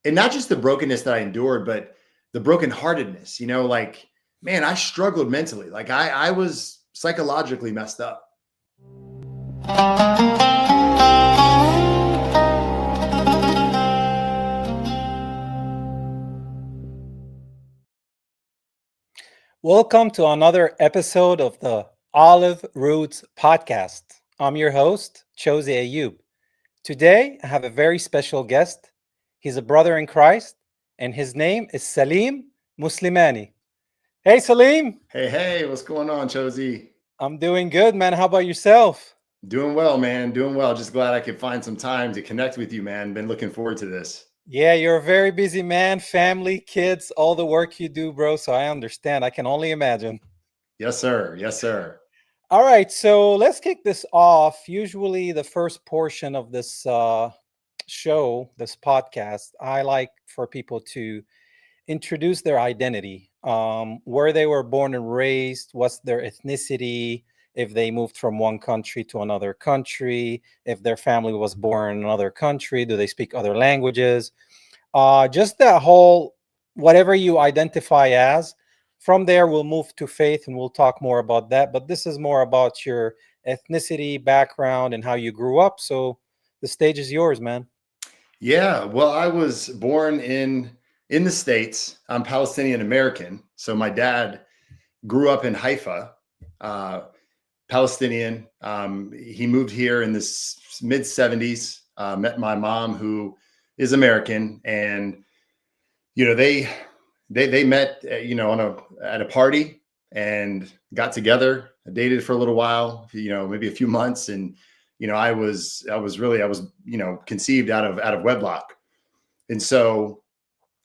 and not just the brokenness that I endured, but the brokenheartedness, like, man, I struggled mentally. Like I was psychologically messed up. Welcome to another episode of the Olive Roots podcast. I'm your host, Chose Ayub. Today, I have a very special guest. He's a brother in Christ, and his name is Salim Muslimani. Hey, Salim. Hey, what's going on, Chosi? I'm doing good, man. How about yourself? Doing well, man. Doing well. Just glad I could find some time to connect with you, man. Been looking forward to this. Yeah, you're a very busy man, family, kids, all the work you do, bro. So I understand. I can only imagine. Yes, sir. Yes, sir. All right, so let's kick this off. Usually, the first portion of this show, this podcast, I like for people to introduce their identity, where they were born and raised, what's their ethnicity, if they moved from one country to another country, if their family was born in another country, do they speak other languages? Just that whole, whatever you identify as. From there, we'll move to faith and we'll talk more about that. But this is more about your ethnicity, background, and how you grew up. So the stage is yours, man. Yeah. Well, I was born in the States. I'm Palestinian American. So my dad grew up in Haifa, Palestinian. He moved here in the mid 70s, met my mom, who is American. And, they met, at a party and got together, dated for a little while, maybe a few months. And, I was conceived out of wedlock. And so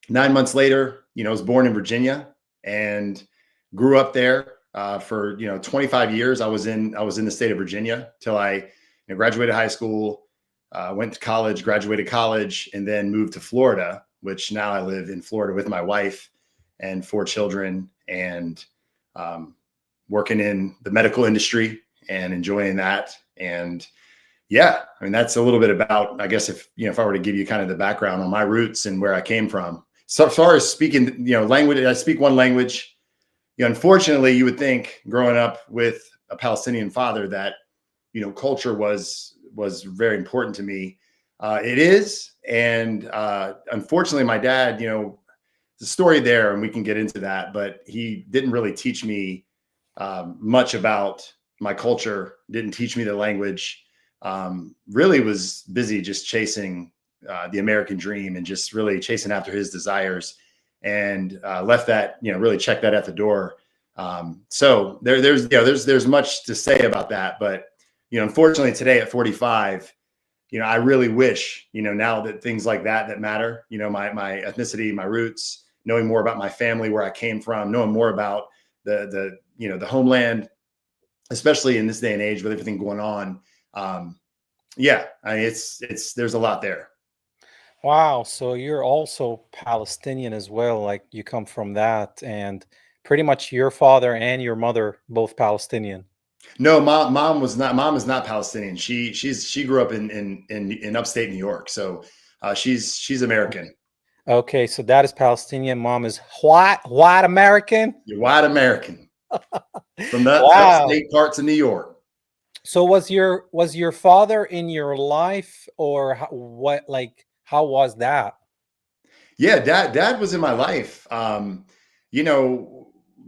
9 months later, I was born in Virginia and grew up there for 25 years. I was in the state of Virginia till I graduated high school, went to college, graduated college, and then moved to Florida, which now I live in Florida with my wife and 4 children, and working in the medical industry and enjoying that. And yeah, I mean, that's a little bit about, I guess, if I were to give you kind of the background on my roots and where I came from. So as far as speaking, language, I speak one language. Unfortunately, you would think growing up with a Palestinian father that, culture was very important to me. It is. And unfortunately, my dad, the story there, and we can get into that, but he didn't really teach me much about my culture, didn't teach me the language, really was busy just chasing the American dream and just really chasing after his desires, and left that, really checked that at the door. So there's much to say about that, but, unfortunately today at 45, I really wish, now that things like that matter, my ethnicity, my roots, knowing more about my family, where I came from, knowing more about the homeland, especially in this day and age with everything going on. Yeah, I mean, there's a lot there. Wow. So you're also Palestinian as well. Like you come from that, and pretty much your father and your mother both Palestinian. No, mom is not Palestinian. She grew up in upstate New York. So she's American. Okay, so that is Palestinian. Mom is white American. You're white American from the Wow. upstate parts of New York. So was your father in your life, or what? Like, how was that? Yeah, dad was in my life.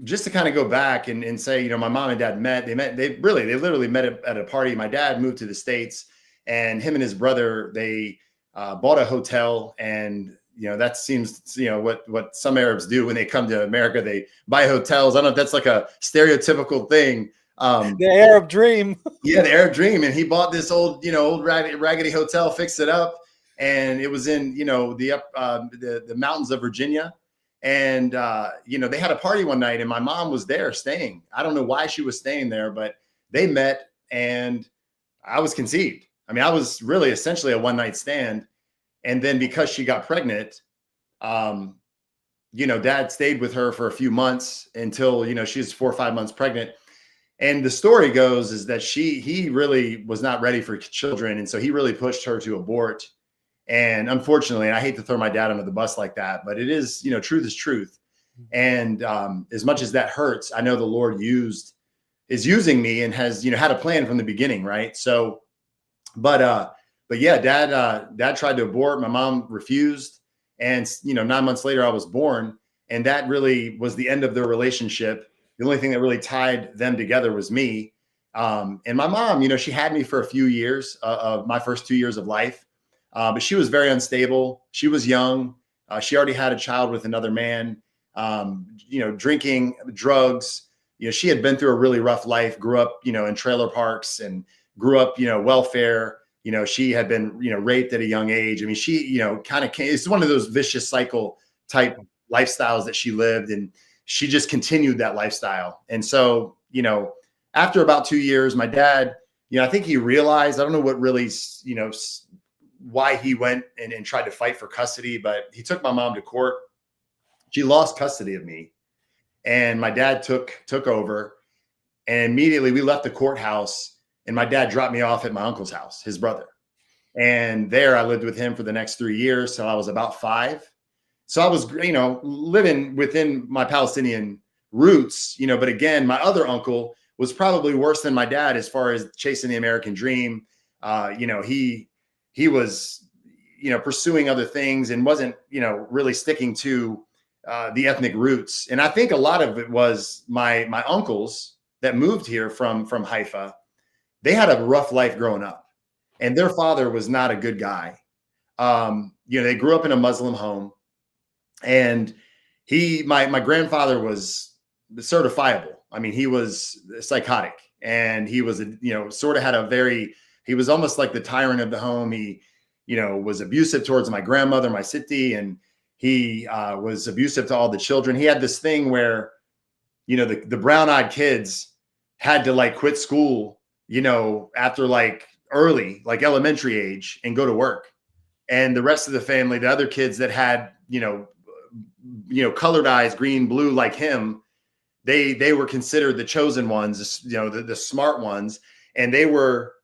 Just to kind of go back and say, my mom and dad met. They literally met at a party. My dad moved to the States, and him and his brother, they bought a hotel. And that seems, what some Arabs do when they come to America, they buy hotels. I don't know if that's like a stereotypical thing. The Arab dream. Yeah, the Arab dream. And he bought this old raggedy hotel, fixed it up, and it was in the mountains of Virginia. And they had a party one night, and my mom was there staying. I don't know why she was staying there, but they met, and I was conceived. I mean, I was really essentially a one-night stand. And then because she got pregnant, dad stayed with her for a few months until, she was 4 or 5 months pregnant. And the story goes is that he really was not ready for children. And so he really pushed her to abort. And unfortunately, and I hate to throw my dad under the bus like that, but it is, truth is truth. And as much as that hurts, I know the Lord is using me and has, had a plan from the beginning. Right. So, but yeah, dad tried to abort. My mom refused. And, 9 months later, I was born. And that really was the end of their relationship. The only thing that really tied them together was me. And my mom, she had me for a few years of my first 2 years of life. But she was very unstable. She was young. She already had a child with another man, drinking, drugs. She had been through a really rough life, grew up, in trailer parks and grew up, welfare. She had been, raped at a young age. I mean, she, kind of came, it's one of those vicious cycle type lifestyles that she lived. And she just continued that lifestyle. And so, after about 2 years, my dad, I think he realized, I don't know what really, why he went and tried to fight for custody, but he took my mom to court. She lost custody of me, and my dad took over, and immediately we left the courthouse, and my dad dropped me off at my uncle's house, his brother. And there I lived with him for the next 3 years. So I was about 5. So I was, living within my Palestinian roots, but again, my other uncle was probably worse than my dad as far as chasing the American dream. He was, pursuing other things and wasn't, really sticking to the ethnic roots. And I think a lot of it was my uncles that moved here from Haifa. They had a rough life growing up, and their father was not a good guy. They grew up in a Muslim home, and my grandfather was certifiable. I mean, he was psychotic, and he was, sort of had he was almost like the tyrant of the home. He, was abusive towards my grandmother, my Siti, and he was abusive to all the children. He had this thing where, the brown-eyed kids had to quit school, after early, elementary age, and go to work. And the rest of the family, the other kids that had, colored eyes, green, blue, like him, they were considered the chosen ones, the smart ones. And they were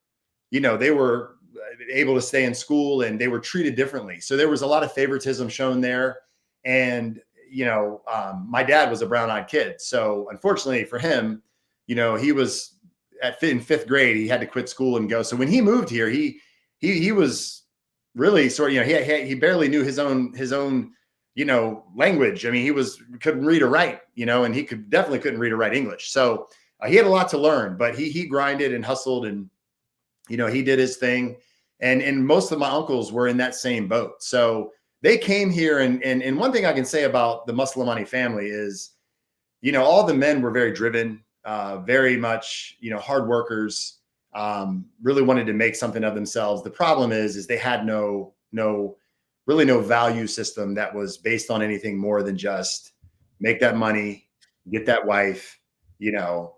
able to stay in school, and they were treated differently. So there was a lot of favoritism shown there. And, my dad was a brown-eyed kid. So unfortunately for him, he was in 5th grade, he had to quit school and go. So when he moved here, he was really sort of, he barely knew his own, language. I mean, couldn't read or write, and he definitely couldn't read or write English. So he had a lot to learn, but he grinded and hustled, and, he did his thing. And most of my uncles were in that same boat. So they came here. And one thing I can say about the Muslimani family is, all the men were very driven, very much, hard workers, really wanted to make something of themselves. The problem is they had no value system that was based on anything more than just make that money, get that wife,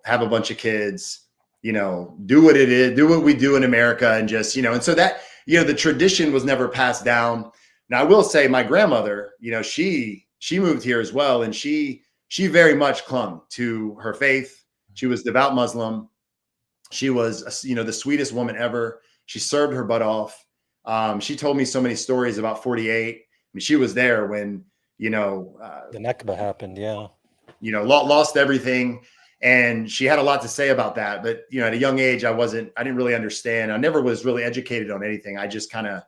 have a bunch of kids, do what it is, do what we do in America, and just, and so that, the tradition was never passed down. Now, I will say my grandmother, she moved here as well, and she very much clung to her faith. She was devout Muslim. She was, the sweetest woman ever. She served her butt off. She told me so many stories about 48. I mean, she was there when, the Nakba happened. Yeah. Lost everything. And she had a lot to say about that. But, at a young age, I didn't really understand. I never was really educated on anything. I just kind of,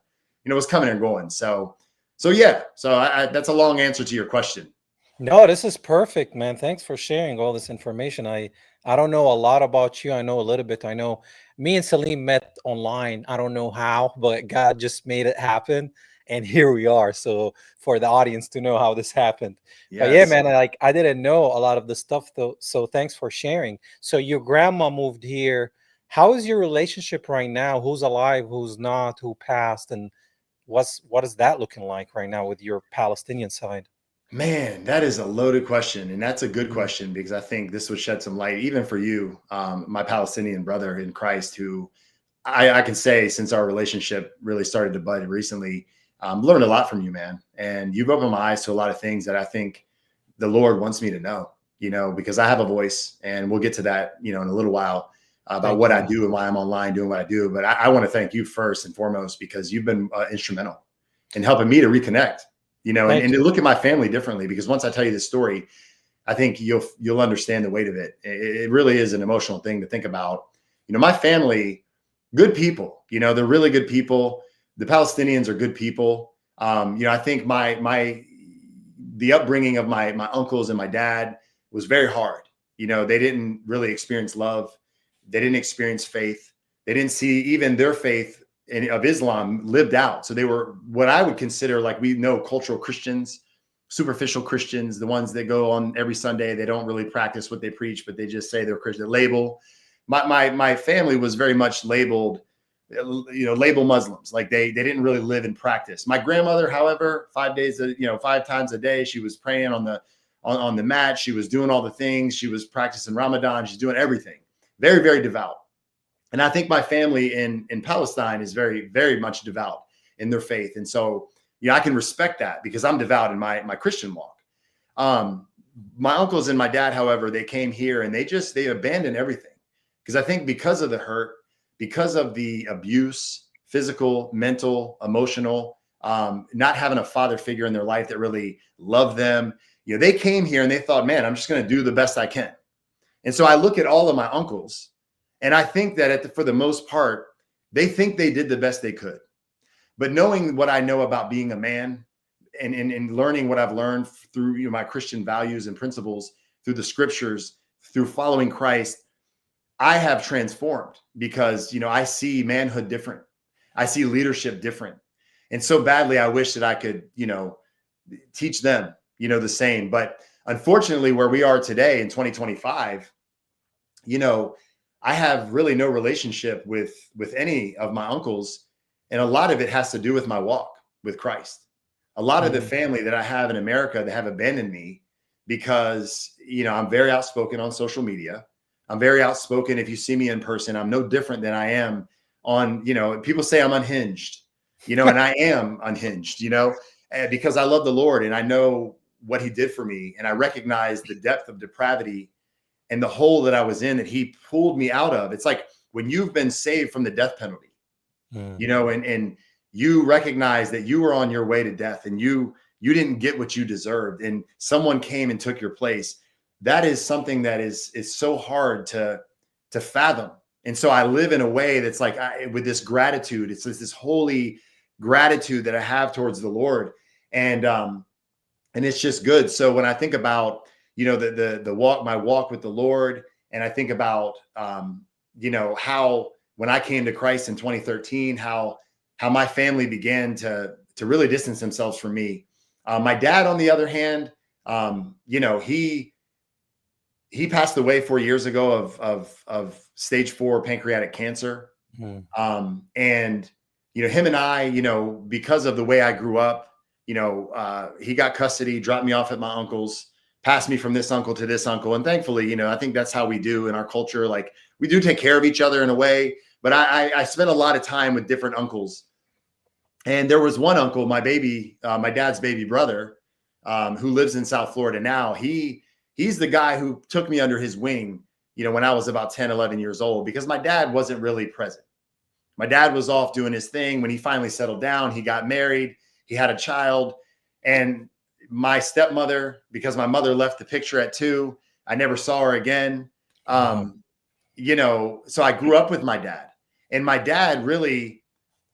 was coming and going. So yeah. So that's a long answer to your question. No, this is perfect, man. Thanks for sharing all this information. I don't know a lot about you. I know a little bit. I know me and Salim met online. I don't know how, but God just made it happen. And here we are. So for the audience to know how this happened. Yes. But yeah, man, I didn't know a lot of the stuff though. So thanks for sharing. So your grandma moved here. How is your relationship right now? Who's alive? Who's not? Who passed? And what is that looking like right now with your Palestinian side? Man, that is a loaded question. And that's a good question, because I think this would shed some light, even for you, my Palestinian brother in Christ, who I can say, since our relationship really started to bud recently, learned a lot from you, man. And you've opened my eyes to a lot of things that I think the Lord wants me to know, because I have a voice, and we'll get to that, in a little while, about what I do and why I'm online doing what I do. But I want to thank you first and foremost, because you've been instrumental. and helping me to reconnect, you know, and Thank to you. look at my family differently, because once I tell you this story, I think you'll understand the weight of it. It really is an emotional thing to think about. You know, my family, good people, you know, they're really good people. The Palestinians are good people. You know, I think the upbringing of my uncles and my dad was very hard. You know, they didn't really experience love. They didn't experience faith. They didn't see even their faith of Islam lived out. So they were what I would consider, like, we know, cultural Christians, superficial Christians, the ones that go on every Sunday. They don't really practice what they preach, but they just say they're Christian. Label. My family was very much labeled, you know, label Muslims. Like they didn't really live in practice. My grandmother, however, 5 times a day, she was praying on the mat. She was doing all the things. She was practicing Ramadan. She's doing everything. Very, very devout. And I think my family in Palestine is very, very much devout in their faith. And so, you know, I can respect that because I'm devout in my Christian walk. My uncles and my dad, however, they came here and they abandoned everything. Because I think because of the hurt, because of the abuse, physical, mental, emotional, not having a father figure in their life that really loved them, you know, they came here and they thought, man, I'm just going to do the best I can. And so I look at all of my uncles, and I think that for the most part, they think they did the best they could. But knowing what I know about being a man and learning what I've learned through, you know, my Christian values and principles, through the scriptures, through following Christ, I have transformed because, you know, I see manhood different. I see leadership different. And so badly, I wish that I could, you know, teach them, you know, the same. But unfortunately, where we are today in 2025, you know, I have really no relationship with any of my uncles. And a lot of it has to do with my walk with Christ. A lot of the family that I have in America, they have abandoned me because, you know, I'm very outspoken on social media. I'm very outspoken. If you see me in person, I'm no different than I am on, you know, people say I'm unhinged, you know, and I am unhinged, you know, because I love the Lord and I know what he did for me. And I recognize the depth of depravity and the hole that I was in that he pulled me out of. It's like when you've been saved from the death penalty, you know, and you recognize that you were on your way to death and you didn't get what you deserved and someone came and took your place. That is something that is so hard to fathom. And so I live in a way that's like, with this gratitude, it's this holy gratitude that I have towards the Lord. And it's just good. So when I think about, you know, the walk, my walk with the Lord, and I think about, you know, how when I came to Christ in 2013, how my family began to really distance themselves from me. My dad, on the other hand, you know, he passed away 4 years ago of stage 4 pancreatic cancer. And, you know, him and I, you know, because of the way I grew up, you know, he got custody, dropped me off at my uncle's, passed me from this uncle to this uncle. And thankfully, you know, I think that's how we do in our culture. Like, we do take care of each other in a way, but I spent a lot of time with different uncles. And there was one uncle, my dad's baby brother, who lives in South Florida now. He's the guy who took me under his wing, you know, when I was about 10, 11 years old, because my dad wasn't really present. My dad was off doing his thing. When he finally settled down, he got married, he had a child. And my stepmother, because my mother left the picture at 2, I never saw her again. You know, so I grew up with my dad, and my dad really,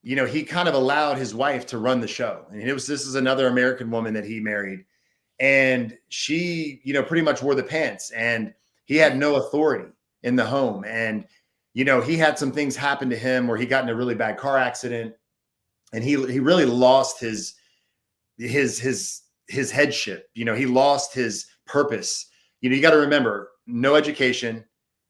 you know, he kind of allowed his wife to run the show. And this is another American woman that he married. And she, you know, pretty much wore the pants, and he had no authority in the home. And, you know, he had some things happen to him where he got in a really bad car accident, and he really lost his headship. You know, he lost his purpose. You know, you got to remember, no education,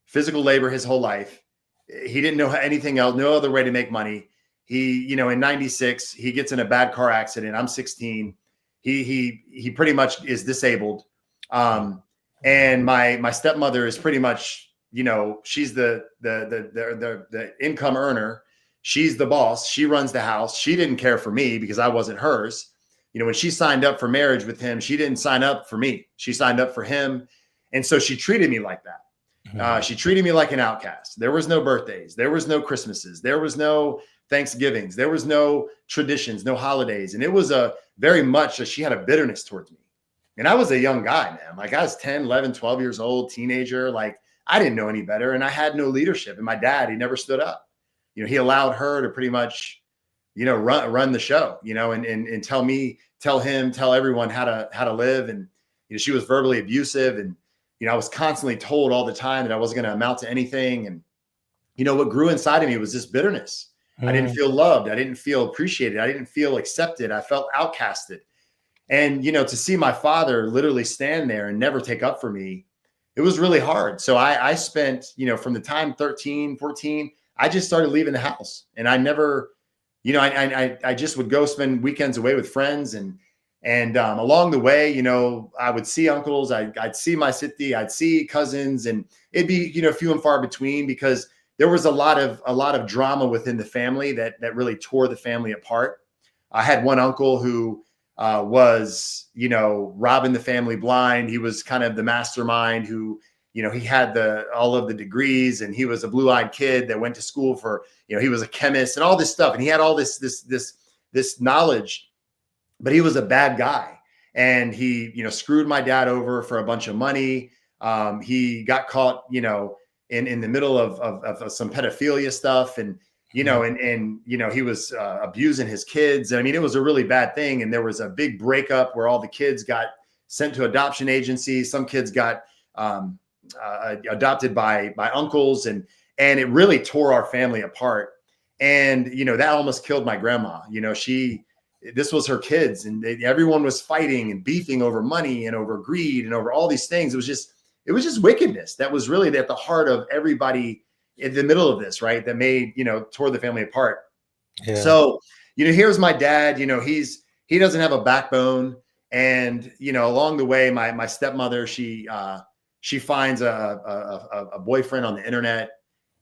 physical labor his whole life. He didn't know anything else, no other way to make money. He, you know, in 96, he gets in a bad car accident. I'm 16. He pretty much is disabled. And my stepmother is pretty much, you know, she's the income earner. She's the boss. She runs the house. She didn't care for me because I wasn't hers. You know, when she signed up for marriage with him, she didn't sign up for me. She signed up for him. And so she treated me like that. She treated me like an outcast. There was no birthdays. There was no Christmases. There was no Thanksgivings. There was no traditions, no holidays. And it was a very much she had a bitterness towards me. And I was a young guy, man. Like I was 10, 11, 12 years old, teenager. Like I didn't know any better. And I had no leadership. And my dad, he never stood up. He allowed her to pretty much, run the show, and tell everyone how to live. And, she was verbally abusive. And, I was constantly told all the time that I wasn't going to amount to anything. And, what grew inside of me was this bitterness. I didn't feel loved. I didn't feel appreciated. I didn't feel accepted. I felt outcasted. And, to see my father literally stand there and never take up for me, it was really hard. So I spent, from the time 13, 14, I just started leaving the house. And I never, I just would go spend weekends away with friends. And along the way, I would see uncles, I'd see my city, I'd see cousins, and it'd be, few and far between, because there was a lot of drama within the family that really tore the family apart. I had one uncle who was, robbing the family blind. He was kind of the mastermind who, he had all of the degrees, and he was a blue-eyed kid that went to school for, he was a chemist and all this stuff. And he had all this knowledge, but he was a bad guy. And he, screwed my dad over for a bunch of money. He got caught, in the middle of some pedophilia stuff. And, he was abusing his kids. I mean, it was a really bad thing. And there was a big breakup where all the kids got sent to adoption agencies. Some kids got adopted by uncles, and it really tore our family apart. And, that almost killed my grandma. This was her kids, and everyone was fighting and beefing over money and over greed and over all these things. It was just wickedness that was really at the heart of everybody in the middle of this, right? That made, tore the family apart. Yeah. So, here's my dad, he doesn't have a backbone. And, along the way, my stepmother, she finds a boyfriend on the internet,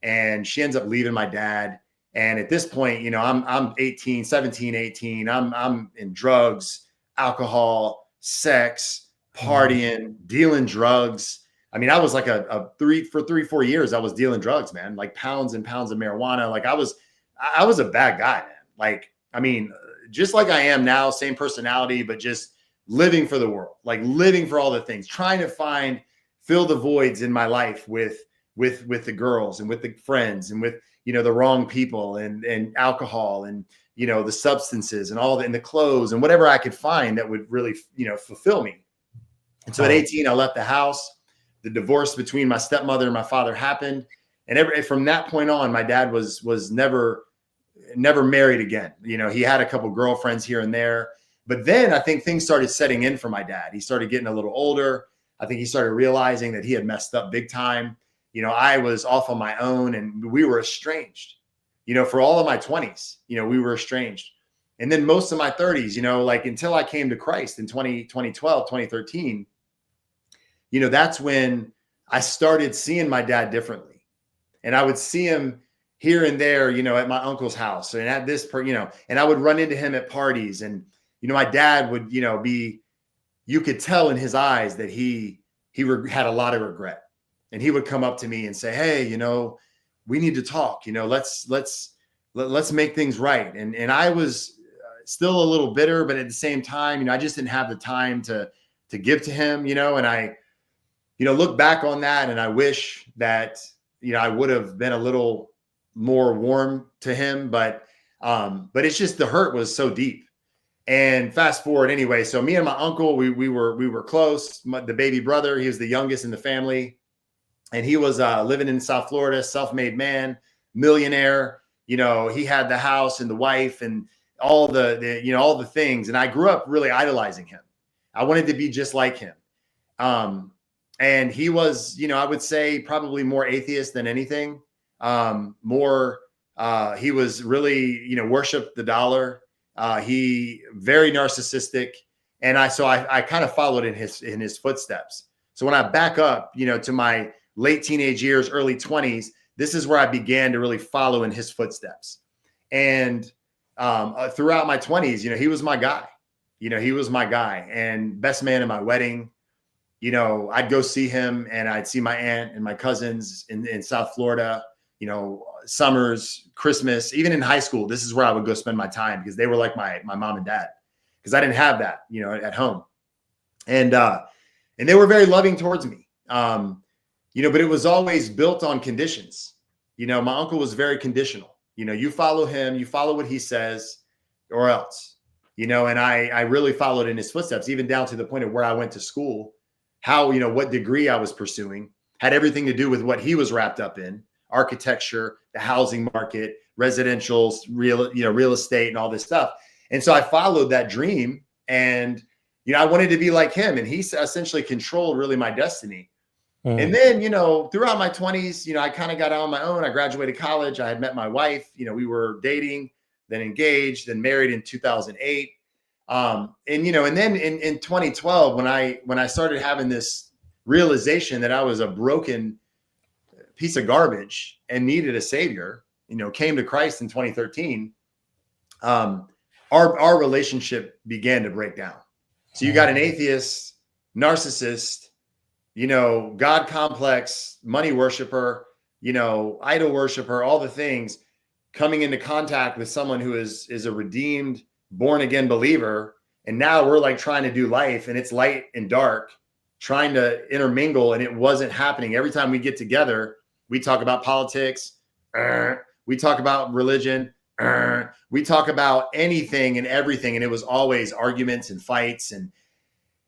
and she ends up leaving my dad. And at this point, I'm 18, 17, 18. I'm in drugs, alcohol, sex, partying, dealing drugs. I mean, I was like for 3-4 years, I was dealing drugs, man, like pounds and pounds of marijuana. Like I was a bad guy, man. Like, I mean, just like I am now, same personality, but just living for the world, like living for all the things, trying to fill the voids in my life with the girls and with the friends and with, the wrong people and alcohol and, the substances and and the clothes and whatever I could find that would really, fulfill me. And so at 18, I left the house. The divorce between my stepmother and my father happened. And from that point on, my dad was never married again. He had a couple girlfriends here and there, but then I think things started setting in for my dad. He started getting a little older. I think he started realizing that he had messed up big time. I was off on my own, and we were estranged, for all of my 20s, we were estranged. And then most of my 30s, like until I came to Christ in 2012, 2013, that's when I started seeing my dad differently. And I would see him here and there, at my uncle's house and at this, and I would run into him at parties. And, my dad would, you could tell in his eyes that he had a lot of regret. And he would come up to me and say, hey, we need to talk, let's make things right. And I was still a little bitter, but at the same time, I just didn't have the time to give to him, and I, look back on that, and I wish that, I would have been a little more warm to him, but it's just the hurt was so deep. And fast forward anyway. So me and my uncle, we were close. The baby brother, he was the youngest in the family, and he was living in South Florida, self-made man, millionaire. He had the house and the wife and all all the things. And I grew up really idolizing him. I wanted to be just like him. And he was, I would say probably more atheist than anything. He was really, worshiped the dollar. He very narcissistic. And I kind of followed in his footsteps. So when I back up, to my late teenage years, early 20s, this is where I began to really follow in his footsteps. And throughout my 20s, he was my guy. He was my guy and best man in my wedding. I'd go see him, and I'd see my aunt and my cousins in South Florida. summers, Christmas, even in high school, this is where I would go spend my time because they were like my mom and dad, because I didn't have that, at home. And they were very loving towards me. But it was always built on conditions. My uncle was very conditional. You follow him, you follow what he says, or else, and I really followed in his footsteps, even down to the point of where I went to school, how, what degree I was pursuing had everything to do with what he was wrapped up in: architecture, the housing market, residential, real estate, and all this stuff. And so I followed that dream, and, I wanted to be like him, and he essentially controlled really my destiny. And then, throughout my 20s, I kind of got out on my own. I graduated college. I had met my wife. We were dating, then engaged, then married in 2008. And then in 2012, when I started having this realization that I was a broken piece of garbage and needed a savior, came to Christ in 2013, our relationship began to break down. So you got an atheist, narcissist, God complex, money worshiper, idol worshiper, all the things, coming into contact with someone who is a redeemed, born again believer. And now we're like trying to do life, and it's light and dark, trying to intermingle, and it wasn't happening. Every time we get together, we talk about politics, we talk about religion, we talk about anything and everything. And it was always arguments and fights, and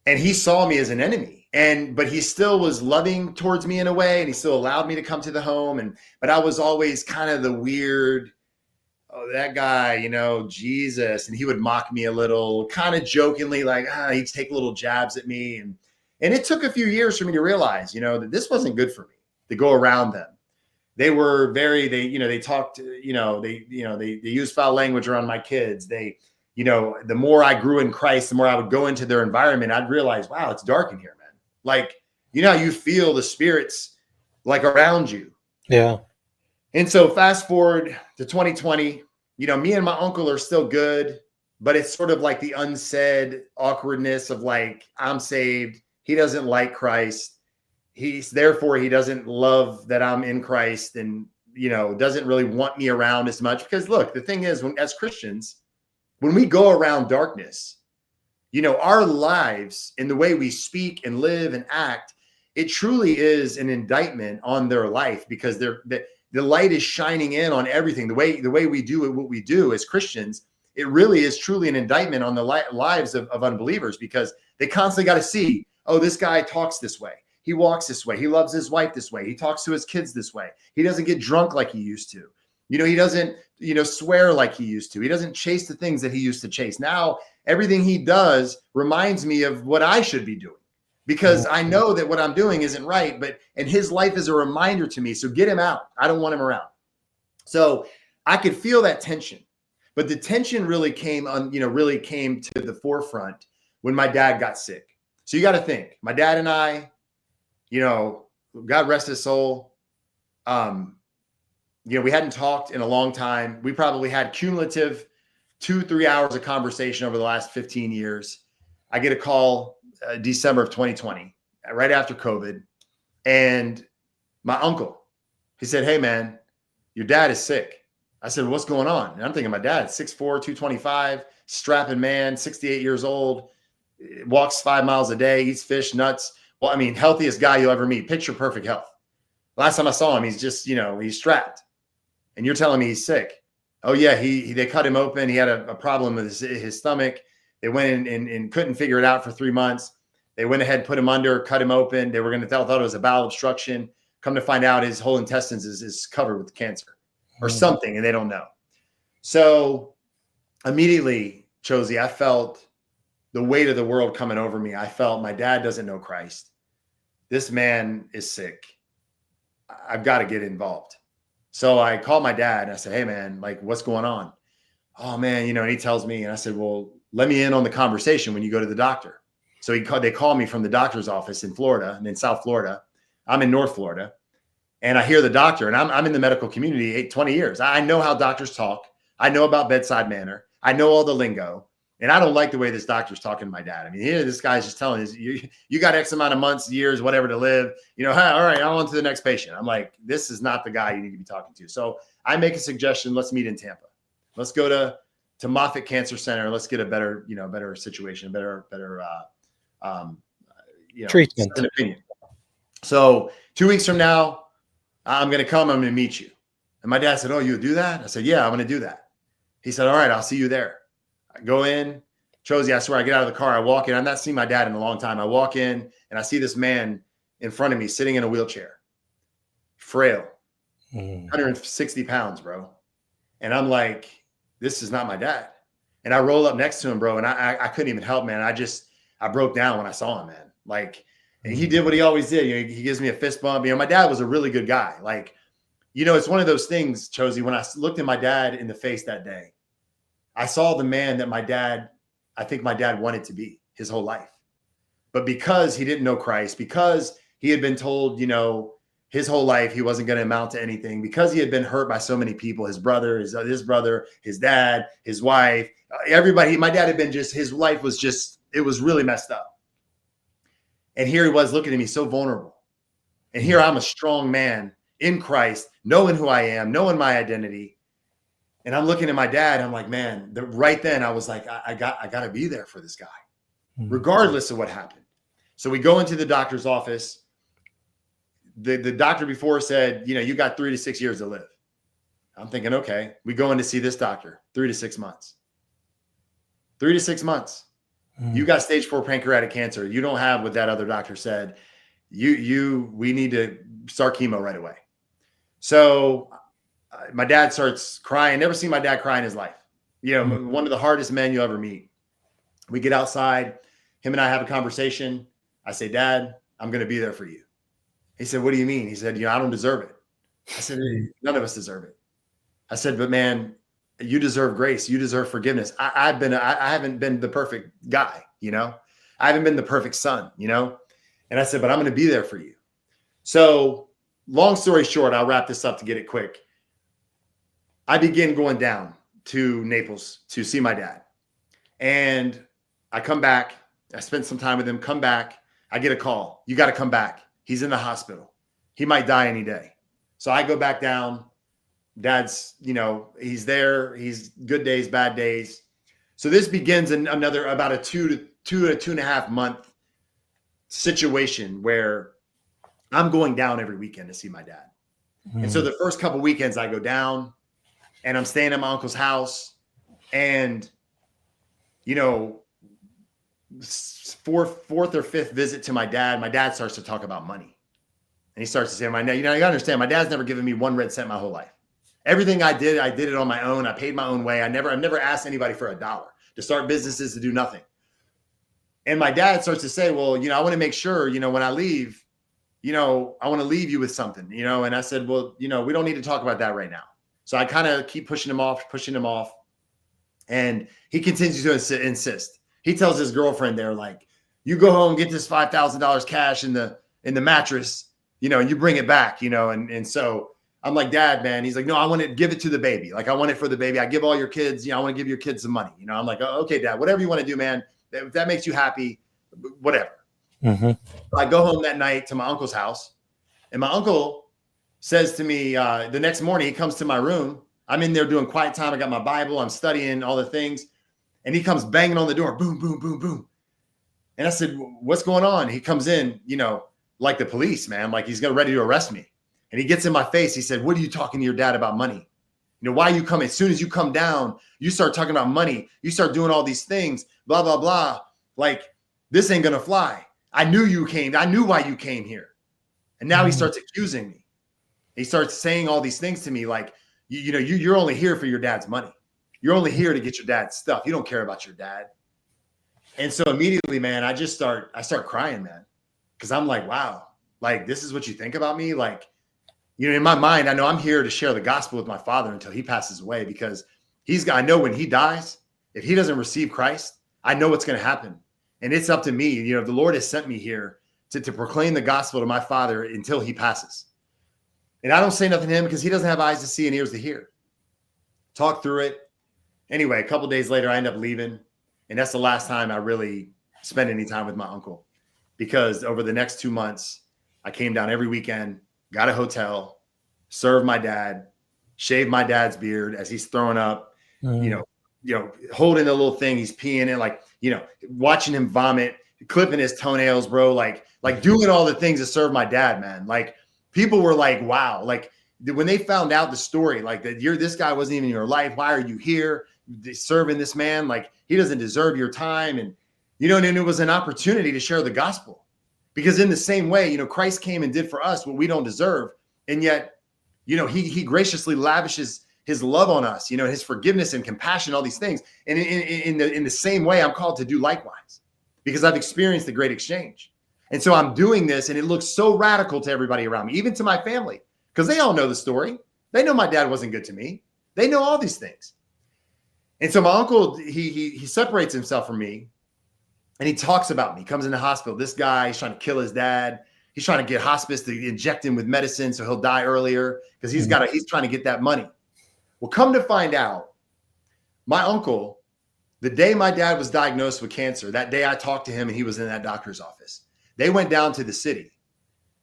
he saw me as an enemy. But he still was loving towards me in a way, and he still allowed me to come to the home. But I was always kind of the weird, that guy, Jesus. And he would mock me a little, kind of jokingly, like, he'd take little jabs at me. And it took a few years for me to realize, that this wasn't good for me to go around them. They were they talked, they used foul language around my kids. The more I grew in Christ, the more I would go into their environment, I'd realize, wow, it's dark in here, man. Like, how you feel the spirits like around you. Yeah. And so fast forward to 2020, me and my uncle are still good, but it's sort of like the unsaid awkwardness of like, I'm saved. He doesn't like Christ. Therefore he doesn't love that I'm in Christ, and, doesn't really want me around as much. Because look, the thing is, as Christians, when we go around darkness, our lives and the way we speak and live and act, it truly is an indictment on their life, because the light is shining in on everything. The way we do what we do as Christians, it really is truly an indictment on the lives of unbelievers, because they constantly got to see, oh, this guy talks this way. He walks this way. He loves his wife this way. He talks to his kids this way. He doesn't get drunk like he used to. He doesn't, swear like he used to. He doesn't chase the things that he used to chase. Now, everything he does reminds me of what I should be doing, because I know that what I'm doing isn't right, and his life is a reminder to me. So get him out. I don't want him around. So I could feel that tension, but the tension really came to the forefront when my dad got sick. So you got to think, my dad and I, God rest his soul. We hadn't talked in a long time. We probably had cumulative 2-3 hours of conversation over the last 15 years. I get a call December of 2020, right after COVID. And my uncle, he said, "Hey man, your dad is sick." I said, "What's going on?" And I'm thinking, my dad, 6'4", 225, strapping man, 68 years old, walks 5 miles a day, eats fish, nuts. Well, I mean, healthiest guy you'll ever meet, picture perfect health. Last time I saw him, he's just, he's strapped. And you're telling me he's sick. Oh yeah, they cut him open. He had a problem with his stomach. They went in and couldn't figure it out for 3 months. They went ahead, put him under, cut him open. They were going to thought it was a bowel obstruction. Come to find out, his whole intestines is covered with cancer or something, and they don't know. So immediately, Chosi, I felt the weight of the world coming over me. I felt my dad doesn't know Christ. This man is sick. I've got to get involved. So I called my dad and I said, "Hey man, like, what's going on?" "Oh man," and he tells me, and I said, "Well, let me in on the conversation when you go to the doctor." So they call me from the doctor's office in Florida, and in South Florida. I'm in North Florida, and I hear the doctor, and I'm in the medical community 20 years. I know how doctors talk. I know about bedside manner. I know all the lingo. And I don't like the way this doctor's talking to my dad. I mean, here, this guy's just telling us, you got X amount of months, years, whatever to live. You know, all right, on to the next patient. I'm like, this is not the guy you need to be talking to. So I make a suggestion. Let's meet in Tampa. Let's go to Moffitt Cancer Center. Let's get a better, better situation, better, treatment. Second opinion. So 2 weeks from now, I'm going to come. I'm going to meet you. And my dad said, oh, you would do that? I said, yeah, I'm going to do that. He said, all right, I'll see you there. I go in, Chosi, I swear, I get out of the car. I walk in. I've not seen my dad in a long time. I walk in and I see this man in front of me sitting in a wheelchair, frail, 160 pounds, bro. And I'm like, this is not my dad. And I roll up next to him, bro. And I couldn't even help, man. I broke down when I saw him, man. Like, and he did what he always did. He gives me a fist bump. My dad was a really good guy. Like, it's one of those things, Chosi, when I looked at my dad in the face that day, I saw the man that I think my dad wanted to be his whole life. But because he didn't know Christ, because he had been told, his whole life he wasn't going to amount to anything, because he had been hurt by so many people, his brother, his dad, his wife, everybody. My dad had been his life was it was really messed up. And here he was looking at me so vulnerable. And here I'm a strong man in Christ, knowing who I am, knowing my identity. And I'm looking at my dad. I'm like, man, right then I was like, I got to be there for this guy, regardless of what happened. So we go into the doctor's office. The doctor before said, you got 3 to 6 years to live. I'm thinking, okay, we go in to see this doctor, 3 to 6 months. 3 to 6 months. You got stage 4 pancreatic cancer. You don't have what that other doctor said. We need to start chemo right away. So my dad starts crying. Never seen my dad cry in his life. One of the hardest men you'll ever meet. We get outside. Him and I have a conversation. I say, Dad, I'm going to be there for you. He said, what do you mean? He said, I don't deserve it. I said, none of us deserve it. I said, but man, you deserve grace. You deserve forgiveness. I haven't been the perfect guy. I haven't been the perfect son, And I said, but I'm going to be there for you. So long story short, I'll wrap this up to get it quick. I begin going down to Naples to see my dad. And I come back. I spent some time with him, come back. I get a call. You got to come back. He's in the hospital. He might die any day. So I go back down. Dad's, he's there. He's good days, bad days. So this begins another about a 2 to 2.5 month situation where I'm going down every weekend to see my dad. And so the first couple weekends I go down and I'm staying at my uncle's house, and, fourth or fifth visit to my dad starts to talk about money. And he starts to say, you gotta understand, my dad's never given me 1 red cent my whole life. Everything I did it on my own. I paid my own way. I've never asked anybody for $1 to start businesses, to do nothing. And my dad starts to say, well, I want to make sure, when I leave, I want to leave you with something, and I said, well, we don't need to talk about that right now. So I kind of keep pushing him off. And he continues to insist. He tells his girlfriend there, like, you go home, get this $5,000 cash in the mattress, and you bring it back, and so I'm like, Dad, man. He's like, no, I want to give it to the baby. Like, I want it for the baby. I give all your kids, I want to give your kids some money. I'm like, oh, okay, Dad, whatever you want to do, man. If that makes you happy, whatever. I go home that night to my uncle's house, and my uncle says to me, the next morning, he comes to my room. I'm in there doing quiet time. I got my Bible. I'm studying all the things. And he comes banging on the door. Boom, boom, boom, boom. And I said, what's going on? He comes in, like the police, man. Like he's ready to arrest me. And he gets in my face. He said, what are you talking to your dad about money? Why you come? As soon as you come down, you start talking about money. You start doing all these things, blah, blah, blah. Like, this ain't going to fly. I knew you came. I knew why you came here. And now he starts accusing me. He starts saying all these things to me. Like, you're only here for your dad's money. You're only here to get your dad's stuff. You don't care about your dad. And so immediately, man, I start crying, man. Cause I'm like, wow, like, this is what you think about me. Like, in my mind, I know I'm here to share the gospel with my father until he passes away, because I know when he dies, if he doesn't receive Christ, I know what's going to happen. And it's up to me. The Lord has sent me here to proclaim the gospel to my father until he passes. And I don't say nothing to him because he doesn't have eyes to see and ears to hear. Talk through it. Anyway, a couple of days later, I end up leaving. And that's the last time I really spent any time with my uncle, because over the next 2 months, I came down every weekend, got a hotel, served my dad, shaved my dad's beard as he's throwing up, holding a little thing, he's peeing in, like, watching him vomit, clipping his toenails, bro, like doing all the things to serve my dad, man. Like, people were like, wow, like when they found out the story, like that this guy wasn't even in your life. Why are you here serving this man? Like, he doesn't deserve your time. And, and it was an opportunity to share the gospel, because in the same way, Christ came and did for us what we don't deserve. And yet, he graciously lavishes his love on us, his forgiveness and compassion, all these things. And in the same way, I'm called to do likewise, because I've experienced the great exchange. And so I'm doing this, and it looks so radical to everybody around me, even to my family, because they all know the story. They know my dad wasn't good to me. They know all these things. And so my uncle, he separates himself from me, and he talks about me. He comes in the hospital. This guy, he's trying to kill his dad. He's trying to get hospice to inject him with medicine so he'll die earlier, because he's trying to get that money. Well, come to find out, my uncle, the day my dad was diagnosed with cancer, that day I talked to him and he was in that doctor's office. They went down to the city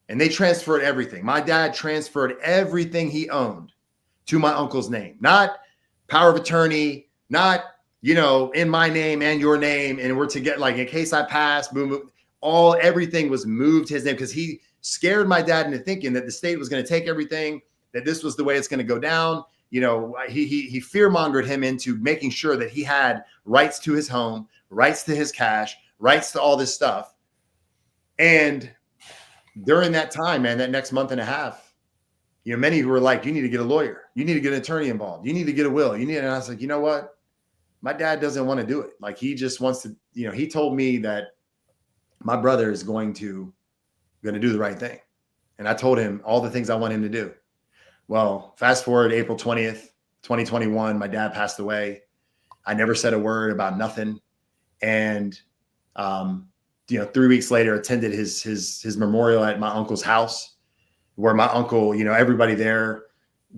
and they transferred everything. My dad transferred everything he owned to my uncle's name, not power of attorney, not, in my name and your name. And we're to get, like, in case I pass, boom, everything was moved to his name, because he scared my dad into thinking that the state was going to take everything, that this was the way it's going to go down. He fear-mongered him into making sure that he had rights to his home, rights to his cash, rights to all this stuff. And during that time, man, that next month and a half, many who were like, you need to get a lawyer. You need to get an attorney involved. You need to get a will. And I was like, you know what? My dad doesn't want to do it. Like, he just wants to, he told me that my brother is going to do the right thing. And I told him all the things I want him to do. Well, fast forward April 20th, 2021, my dad passed away. I never said a word about nothing. And, 3 weeks later, attended his memorial at my uncle's house, where my uncle, everybody there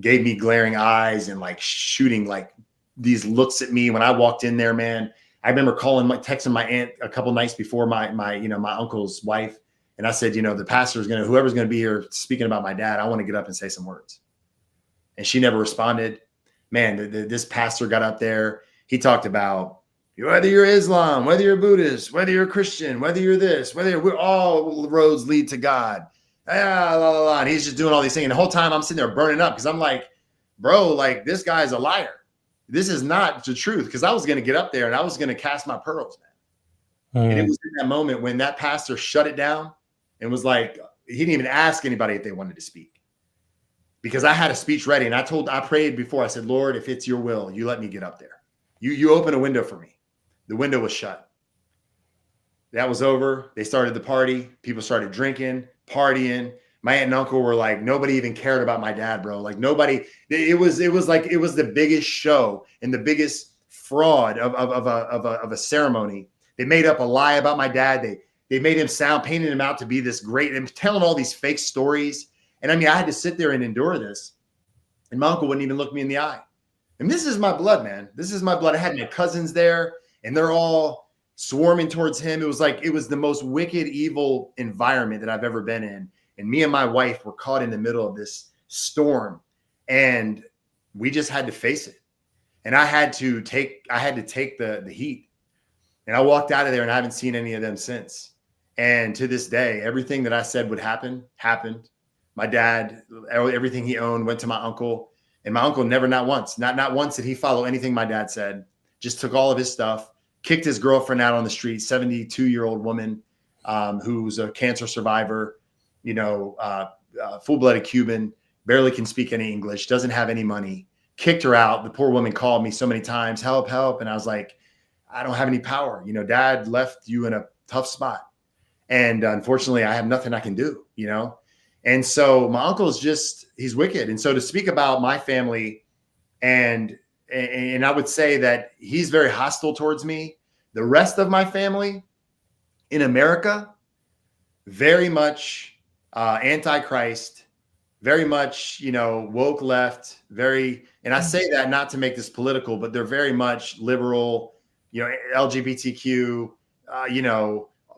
gave me glaring eyes and like shooting like these looks at me when I walked in there, man. I remember texting my aunt a couple nights before my uncle's wife. And I said, the pastor's whoever's going to be here speaking about my dad, I want to get up and say some words. And she never responded. Man, this pastor got up there. He talked about, whether you're Islam, whether you're Buddhist, whether you're Christian, whether you're this, we're all roads lead to God. And he's just doing all these things. And the whole time I'm sitting there burning up, because I'm like, bro, like, this guy's a liar. This is not the truth, because I was going to get up there and I was going to cast my pearls, man. And it was in that moment when that pastor shut it down and was like, he didn't even ask anybody if they wanted to speak, because I had a speech ready. And I prayed before. I said, Lord, if it's your will, you let me get up there. You open a window for me. The window was shut. That was over. They started the party. People started drinking, partying. My aunt and uncle were like, nobody even cared about my dad, bro. Like, nobody, it was the biggest show and the biggest fraud of a ceremony. They made up a lie about my dad. They made him painted him out to be this great, and telling all these fake stories. And I mean, I had to sit there and endure this. And my uncle wouldn't even look me in the eye. And this is my blood, man. This is my blood. I had my cousins there, and they're all swarming towards him. It was the most wicked, evil environment that I've ever been in. And me and my wife were caught in the middle of this storm, and we just had to face it. And I had to take the heat. And I walked out of there, and I haven't seen any of them since. And to this day, everything that I said would happen, happened. My dad, everything he owned went to my uncle. And my uncle never, not once did he follow anything my dad said. Just took all of his stuff, kicked his girlfriend out on the street, 72-year-old woman who's a cancer survivor, full-blooded Cuban, barely can speak any English, doesn't have any money, kicked her out. The poor woman called me so many times, help, help. And I was like, I don't have any power. Dad left you in a tough spot. And unfortunately, I have nothing I can do, And so my uncle is he's wicked. And so to speak about my family, and I would say that he's very hostile towards me. The rest of my family in America, very much anti-Christ, very much, woke left, and I say that not to make this political, but they're very much liberal, LGBTQ,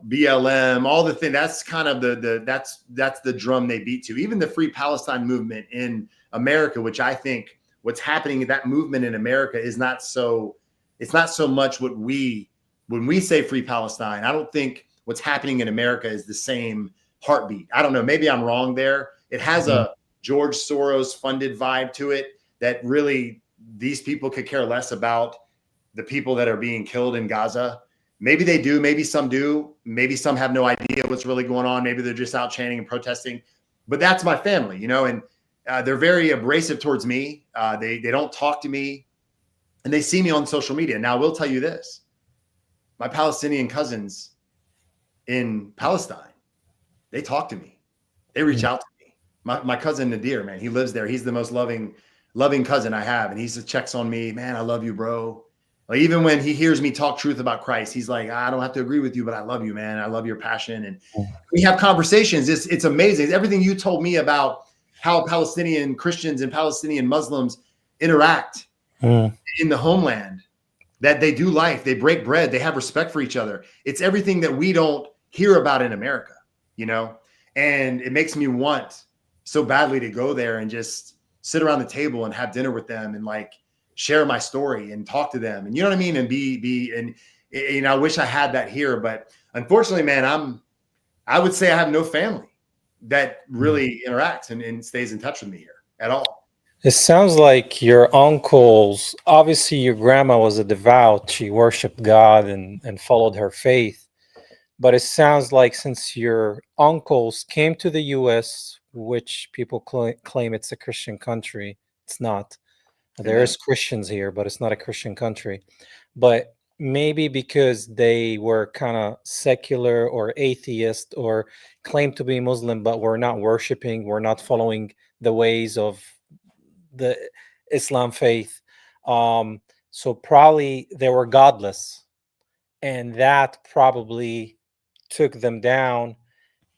BLM, all the thing. That's kind of that's the drum they beat to. Even the Free Palestine movement in America, which I think what's happening in that movement in America is not so. It's not so much when we say Free Palestine. I don't think what's happening in America is the same heartbeat. I don't know. Maybe I'm wrong there. It has a George Soros funded vibe to it that really these people could care less about the people that are being killed in Gaza. Maybe they do. Maybe some do. Maybe some have no idea what's really going on. Maybe they're just out chanting and protesting. But that's my family, and they're very abrasive towards me. They don't talk to me, and they see me on social media. Now, I will tell you this. My Palestinian cousins in Palestine, they talk to me. They reach out to me. My cousin Nadir, man, he lives there. He's the most loving cousin I have. And he checks on me. Man, I love you, bro. Like, even when he hears me talk truth about Christ, he's like, I don't have to agree with you, but I love you, man. I love your passion. And we have conversations. It's amazing. Everything you told me about how Palestinian Christians and Palestinian Muslims interact in the homeland, that they do life, they break bread, they have respect for each other. It's everything that we don't hear about in America, and it makes me want so badly to go there and just sit around the table and have dinner with them and like share my story and talk to them. And you know what I mean? And and I wish I had that here, but unfortunately, man, I would say I have no family that really interacts and stays in touch with me here at all. It sounds like your uncles, obviously your grandma was a devout, she worshiped God and followed her faith. But it sounds like since your uncles came to the US, which people claim it's a Christian country, it's not. There is Christians here, but it's not a Christian country. But maybe because they were kind of secular or atheist or claimed to be Muslim, but were not worshiping, were not following the ways of the Islam faith. So probably they were godless, and that probably took them down.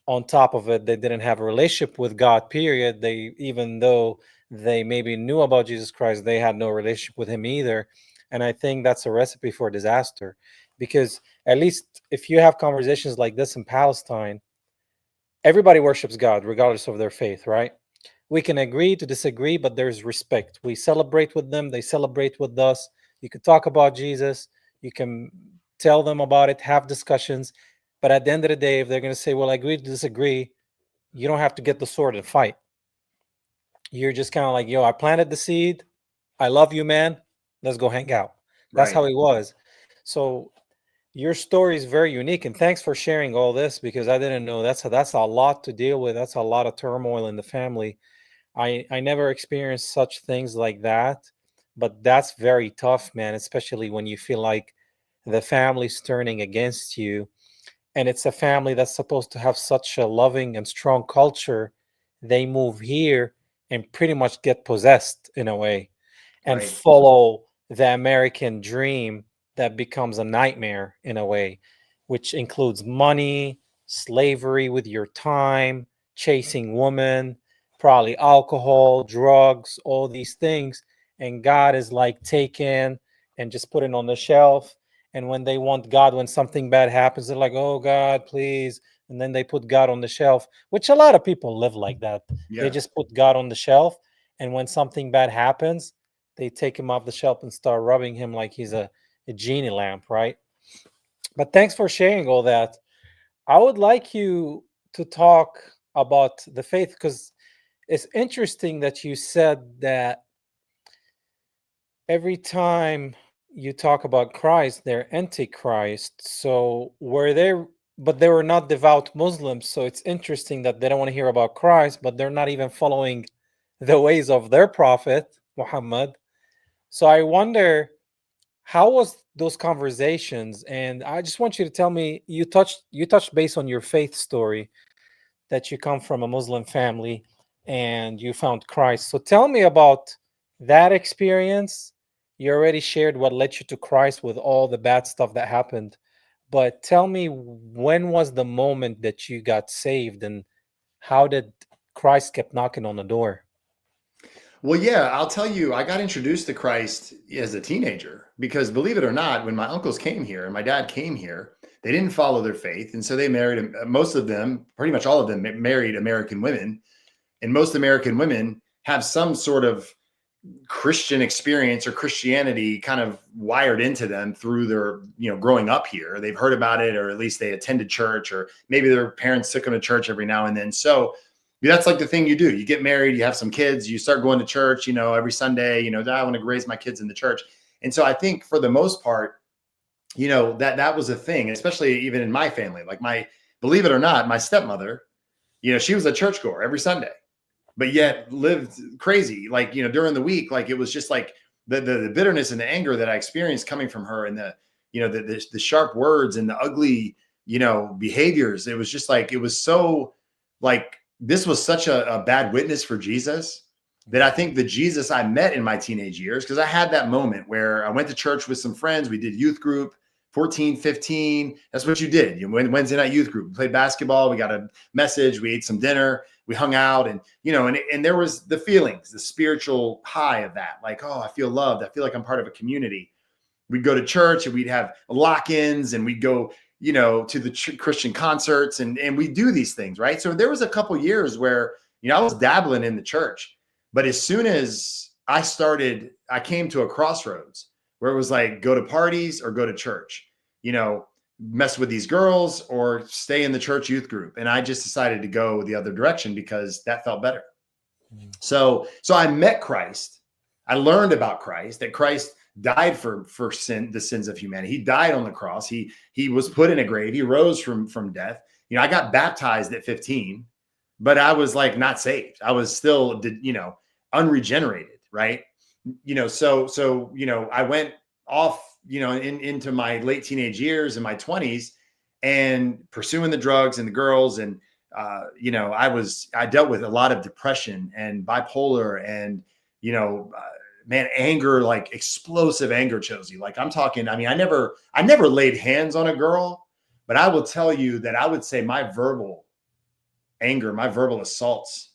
On top of it, they didn't have a relationship with God, period. Even though they maybe knew about Jesus Christ, they had no relationship with him either. And I think that's a recipe for disaster, because at least if you have conversations like this in Palestine, everybody worships God regardless of their faith, right? We can agree to disagree, but there's respect. We celebrate with them, they celebrate with us. You can talk about Jesus, you can tell them about it, have discussions. But at the end of the day, if they're going to say, well, I agree to disagree, you don't have to get the sword and fight. You're just kind of like, yo, I planted the seed. I love you, man. Let's go hang out. That's how it was. So your story is very unique. And thanks for sharing all this, because I didn't know that's a lot to deal with. That's a lot of turmoil in the family. I never experienced such things like that. But that's very tough, man, especially when you feel like the family's turning against you. And it's a family that's supposed to have such a loving and strong culture. They move here and pretty much get possessed in a way and follow the American dream that becomes a nightmare in a way, which includes money, slavery with your time, chasing women, probably alcohol, drugs, all these things. And God is like taken and just put it on the shelf. And when they want God, when something bad happens, they're like, oh, God, please. And then they put God on the shelf, which a lot of people live like that. They just put God on the shelf. And when something bad happens, they take him off the shelf and start rubbing him like he's a genie lamp, right? But thanks for sharing all that. I would like you to talk about the faith, because it's interesting that you said that every time you talk about Christ, they're antichrist. So but they were not devout Muslims. So it's interesting that they don't want to hear about Christ, but they're not even following the ways of their prophet, Muhammad. So I wonder, how was those conversations? And I just want you to tell me, you touched base on your faith story, that you come from a Muslim family and you found Christ. So tell me about that experience. You already shared what led you to Christ with all the bad stuff that happened. But tell me, when was the moment that you got saved, and how did Christ kept knocking on the door? Well, yeah, I'll tell you, I got introduced to Christ as a teenager because, believe it or not, when my uncles came here and my dad came here, they didn't follow their faith. And so they married, most of them, pretty much all of them, married American women. And most American women have some sort of Christian experience or Christianity kind of wired into them through their, growing up here. They've heard about it, or at least they attended church, or maybe their parents took them to church every now and then. So that's like the thing you do. You get married, you have some kids, you start going to church, every Sunday, I want to raise my kids in the church. And so I think for the most part, that was a thing, especially even in my family. Like believe it or not, my stepmother, she was a churchgoer every Sunday, but yet lived crazy. Like, during the week, like it was just like the bitterness and the anger that I experienced coming from her, and the sharp words and the ugly, behaviors. It was just like, it was so like, this was such a bad witness for Jesus that I think the Jesus I met in my teenage years, because I had that moment where I went to church with some friends. We did youth group, 14, 15. That's what you did. You went Wednesday night youth group, we played basketball. We got a message. We ate some dinner. We hung out, and, and there was the feelings, the spiritual high of that. Like, oh, I feel loved. I feel like I'm part of a community. We'd go to church and we'd have lock-ins, and we'd go, to the Christian concerts, and we do these things, right? So there was a couple years where, I was dabbling in the church, but as soon as I came to a crossroads where it was like, go to parties or go to church, mess with these girls or stay in the church youth group. And I just decided to go the other direction because that felt better. So I met Christ. I learned about Christ, that Christ died for the sins of humanity. He died on the cross. He was put in a grave. He rose from death. I got baptized at 15, but I was like not saved. I was still, unregenerated, right? So I went off, into my late teenage years and my 20s, and pursuing the drugs and the girls. And, I dealt with a lot of depression and bipolar and, man, anger, like explosive anger, Josie. Like I'm talking, I never laid hands on a girl, but I will tell you that I would say my verbal anger, my verbal assaults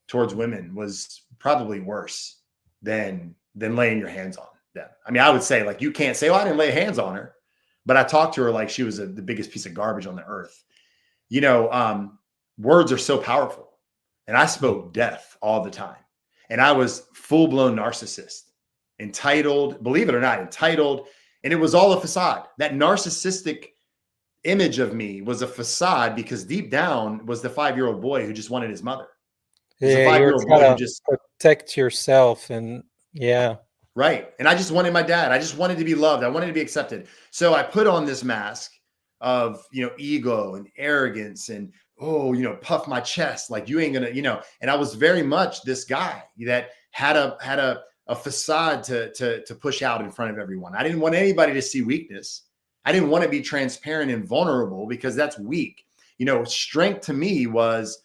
towards women was probably worse than laying your hands on them. I would say, like, you can't say, well, I didn't lay hands on her, but I talked to her like she was the biggest piece of garbage on the earth. Words are so powerful, and I spoke death all the time. And I was full-blown narcissist, entitled, believe it or not, entitled. And it was all a facade. That narcissistic image of me was a facade, because deep down was the 5-year-old boy who just wanted his mother. Yeah, you were trying to protect yourself, and yeah. Right. And I just wanted my dad. I just wanted to be loved. I wanted to be accepted. So I put on this mask of, ego and arrogance and, puff my chest. Like, you ain't gonna, and I was very much this guy that had a facade to push out in front of everyone. I didn't want anybody to see weakness. I didn't want to be transparent and vulnerable, because that's weak. Strength to me was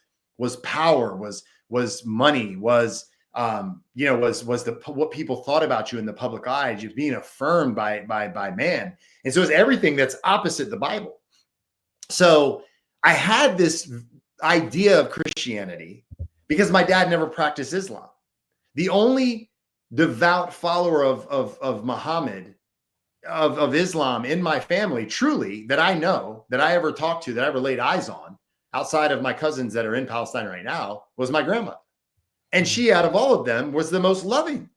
power, was money, was what people thought about you in the public eye, just being affirmed by man. And so it's everything that's opposite the Bible. So I had this idea of Christianity because my dad never practiced Islam. The only devout follower of Muhammad, of Islam in my family, truly, that I know, that I ever talked to, that I ever laid eyes on, outside of my cousins that are in Palestine right now, was my grandmother. And she, out of all of them, was the most loving.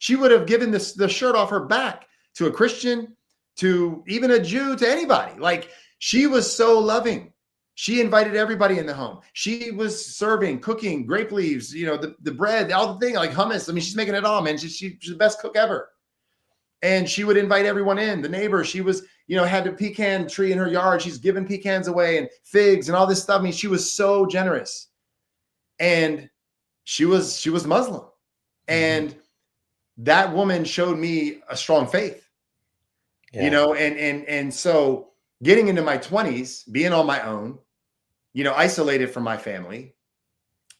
She would have given the shirt off her back to a Christian, to even a Jew, to anybody. Like, she was so loving. She invited everybody in the home. She was serving, cooking, grape leaves, the bread, all the thing, like hummus. She's making it all, man. She's the best cook ever. And she would invite everyone in, the neighbors. She was, had a pecan tree in her yard. She's giving pecans away and figs and all this stuff. She was so generous. And she was Muslim. And that woman showed me a strong faith, and so getting into my 20s, being on my own, isolated from my family,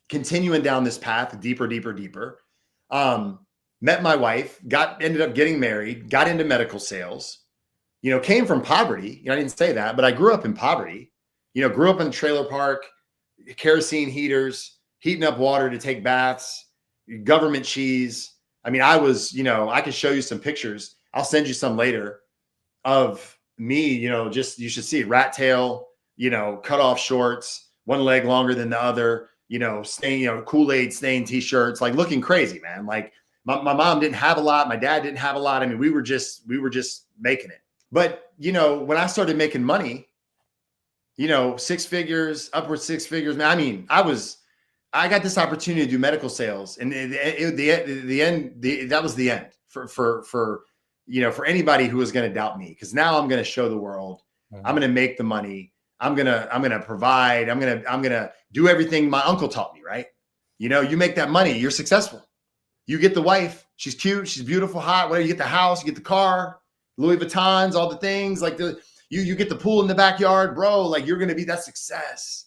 continuing down this path, deeper, met my wife, ended up getting married, got into medical sales, came from poverty. I didn't say that, but I grew up in poverty, grew up in a trailer park, kerosene heaters, heating up water to take baths, government cheese. I mean, I was, I could show you some pictures. I'll send you some later of me, just, you should see it, rat tail, cut off shorts, one leg longer than the other, stain, Kool-Aid stained t-shirts, like looking crazy, man. Like my mom didn't have a lot. My dad didn't have a lot. I mean, we were just making it. But, when I started making money, 6 figures, upward 6 figures, man, I mean, I got this opportunity to do medical sales, and that was the end for anybody who was going to doubt me. Cause now I'm going to show the world, I'm going to make the money. I'm going to provide, I'm going to do everything my uncle taught me. Right. You make that money, you're successful. You get the wife. She's cute. She's beautiful, hot, whatever. You get the house, you get the car, Louis Vuittons, all the things like you get the pool in the backyard, bro. Like you're going to be that success.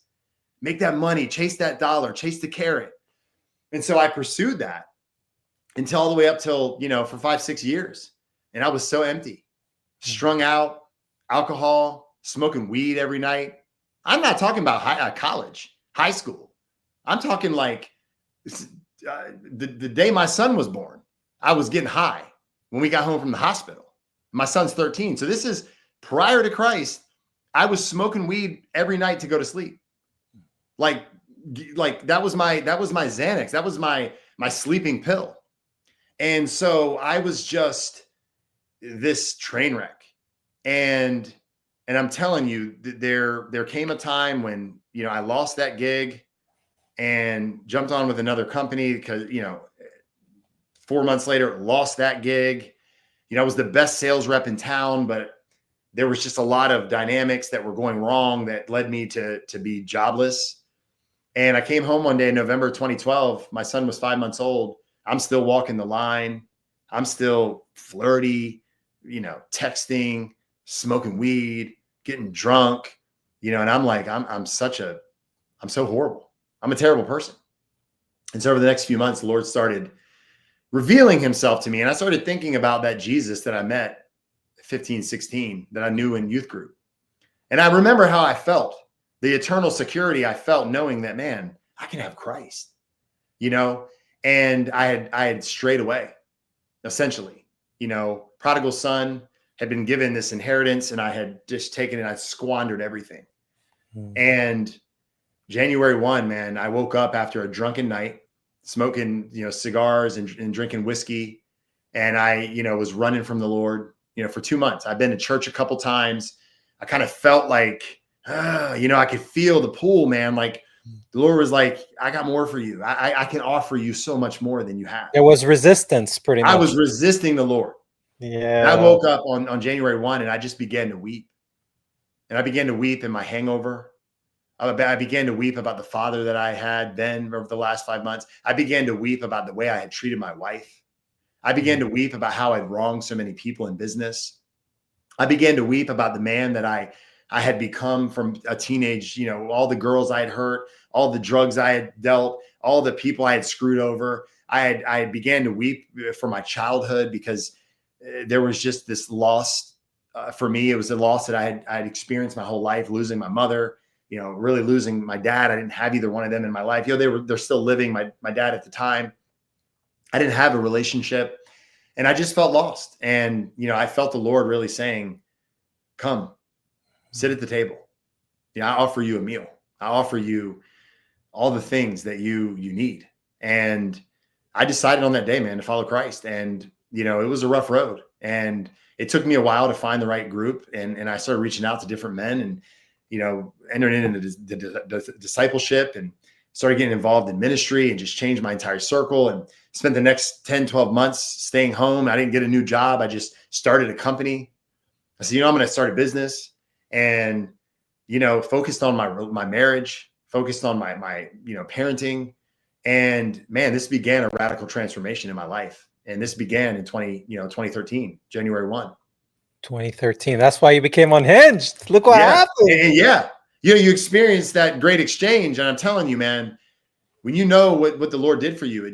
Make that money, chase that dollar, chase the carrot. And so I pursued that until all the way up till, for 5-6 years. And I was so empty, strung out, alcohol, smoking weed every night. I'm not talking about college, high school. I'm talking like the day my son was born, I was getting high when we got home from the hospital. My son's 13. So this is prior to Christ. I was smoking weed every night to go to sleep. Like that was my Xanax. That was my sleeping pill. And so I was just this train wreck. And I'm telling you, there came a time when, I lost that gig and jumped on with another company because, 4 months later, lost that gig. I was the best sales rep in town, but there was just a lot of dynamics that were going wrong that led me to be jobless. And I came home one day in November 2012. My son was 5 months old. I'm still walking the line. I'm still flirty, texting, smoking weed, getting drunk, and I'm like, I'm so horrible. I'm a terrible person. And so over the next few months, the Lord started revealing himself to me. And I started thinking about that Jesus that I met 15, 16, that I knew in youth group. And I remember how I felt. The eternal security I felt knowing that, man, I can have Christ, and I had strayed away, essentially, prodigal son had been given this inheritance and I had just taken it. I squandered everything. And January 1, man, I woke up after a drunken night, smoking, cigars and drinking whiskey. And I, was running from the Lord, for 2 months. I've been to church a couple times. I kind of felt like, I could feel the pull, man. Like the Lord was like, I got more for you. I can offer you so much more than you have. There was resistance pretty much. I was resisting the Lord. Yeah. And I woke up on January 1 and I just began to weep. And I began to weep in my hangover. I began to weep about the father that I had then over the last 5 months. I began to weep about the way I had treated my wife. I began to weep about how I'd wronged so many people in business. I began to weep about the man that I had become from a teenage, all the girls I had hurt, all the drugs I had dealt, all the people I had screwed over. I began to weep for my childhood because there was just this loss for me. It was a loss that I had experienced my whole life, losing my mother, really losing my dad. I didn't have either one of them in my life. They're still living. My dad at the time, I didn't have a relationship and I just felt lost. And, I felt the Lord really saying, come, sit at the table. I offer you a meal. I offer you all the things that you need. And I decided on that day, man, to follow Christ. And, it was a rough road and it took me a while to find the right group. And I started reaching out to different men and, entered into the discipleship and started getting involved in ministry and just changed my entire circle and spent the next 10, 12 months staying home. I didn't get a new job. I just started a company. I said, I'm going to start a business and, focused on my marriage, focused on my parenting. And man, this began a radical transformation in my life. And this began in 2013, January 1. 2013. That's why you became unhinged. Look what happened. And you experienced that great exchange. And I'm telling you, man, when you know what the Lord did for you,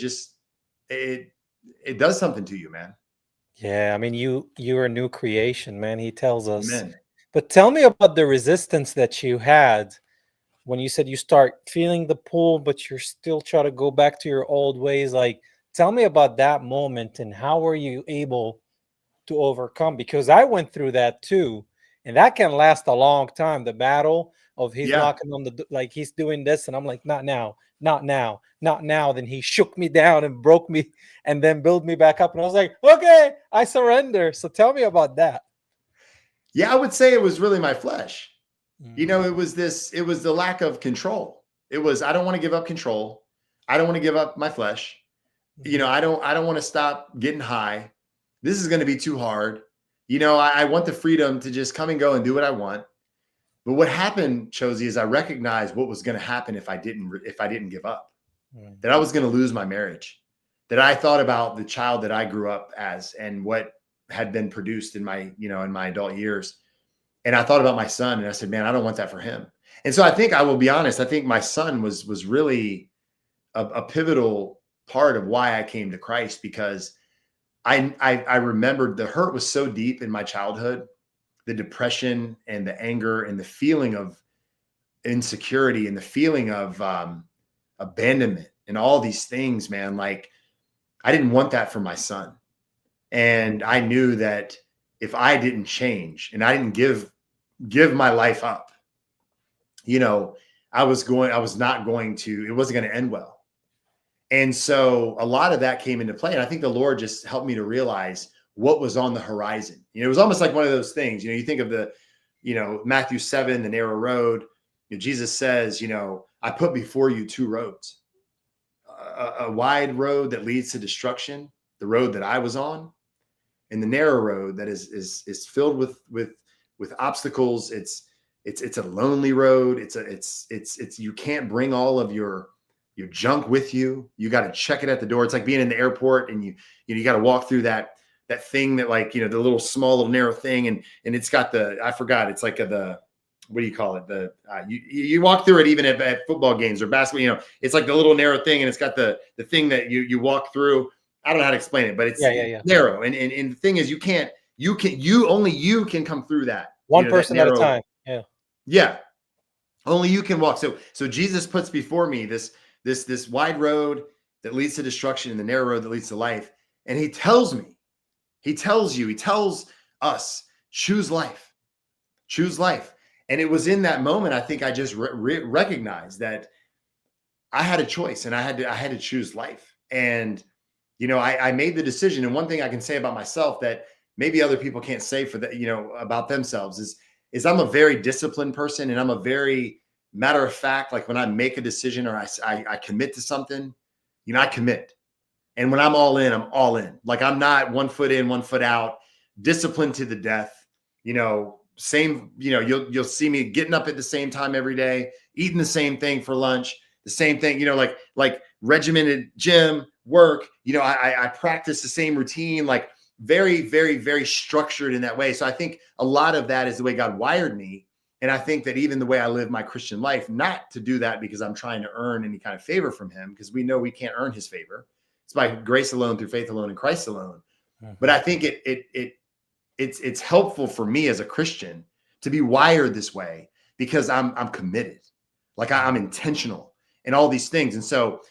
it does something to you, man. Yeah. I mean, you're a new creation, man. He tells us. Amen. But tell me about the resistance that you had when you said you start feeling the pull, but you're still trying to go back to your old ways. Like, Tell me about that moment and how were you able to overcome? Because I went through that too, and that can last a long time. The battle of he's Yeah. knocking on like he's doing this, and I'm like, not now, not now, not now. Then he shook me down and broke me, and then built me back up. And I was like, okay, I surrender. So tell me about that. Yeah, I would say it was really my flesh. Mhm. It was the lack of control. It was, I don't want to give up control. I don't want to give up my flesh. Mhm. I don't want to stop getting high. This is going to be too hard. I want the freedom to just come and go and do what I want. But what happened, Chosi, is I recognized what was going to happen if I didn't give up. That I Mhm. was going to lose my marriage. That I thought about the child that I grew up as and what had been produced in my adult years. And I thought about my son and I said, man, I don't want that for him. And so I think, I will be honest, I think my son was really a pivotal part of why I came to Christ, because I remembered the hurt was so deep in my childhood, the depression and the anger and the feeling of insecurity and the feeling of abandonment and all these things, man. Like, I didn't want that for my son. And I knew that if I didn't change and I didn't give my life up, I was not going to, it wasn't going to end well. And so a lot of that came into play. And I think the Lord just helped me to realize what was on the horizon. It was almost like one of those things, you think of Matthew 7, the narrow road. Jesus says, I put before you two roads, a wide road that leads to destruction, the road that I was on, and the narrow road that is filled with obstacles. It's a lonely road. It's you can't bring all of your junk with you. You got to check it at the door. It's like being in the airport and you got to walk through that thing that, like, the little small little narrow thing, and it's got I forgot, it's like the, what do you call it? You walk through it even at football games or basketball. It's like the little narrow thing, and it's got the thing that you walk through. I don't know how to explain it, but it's Yeah. narrow. And the thing is, only you can come through that, One that person at a narrow. time. Yeah. Yeah. Only you can walk. So Jesus puts before me this wide road that leads to destruction and the narrow road that leads to life. And he tells us, choose life, choose life. And it was in that moment, I think I just recognized that I had a choice and I had to choose life. And, I made the decision. And one thing I can say about myself that maybe other people can't say for that, about themselves is I'm a very disciplined person, and I'm a very matter of fact. Like, when I make a decision or I commit to something, I commit. And when I'm all in, I'm all in. Like, I'm not 1 foot in, 1 foot out, disciplined to the death. Same, you'll see me getting up at the same time every day, eating the same thing for lunch, the same thing, like regimented gym, work, I practice the same routine, like very, very, very structured in that way. So I think a lot of that is the way God wired me. And I think that even the way I live my Christian life, not to do that because I'm trying to earn any kind of favor from him, because we know we can't earn his favor. It's by grace alone, through faith alone, in Christ alone. But I think it's helpful for me as a Christian to be wired this way, because I'm committed, like I'm intentional and all these things. And so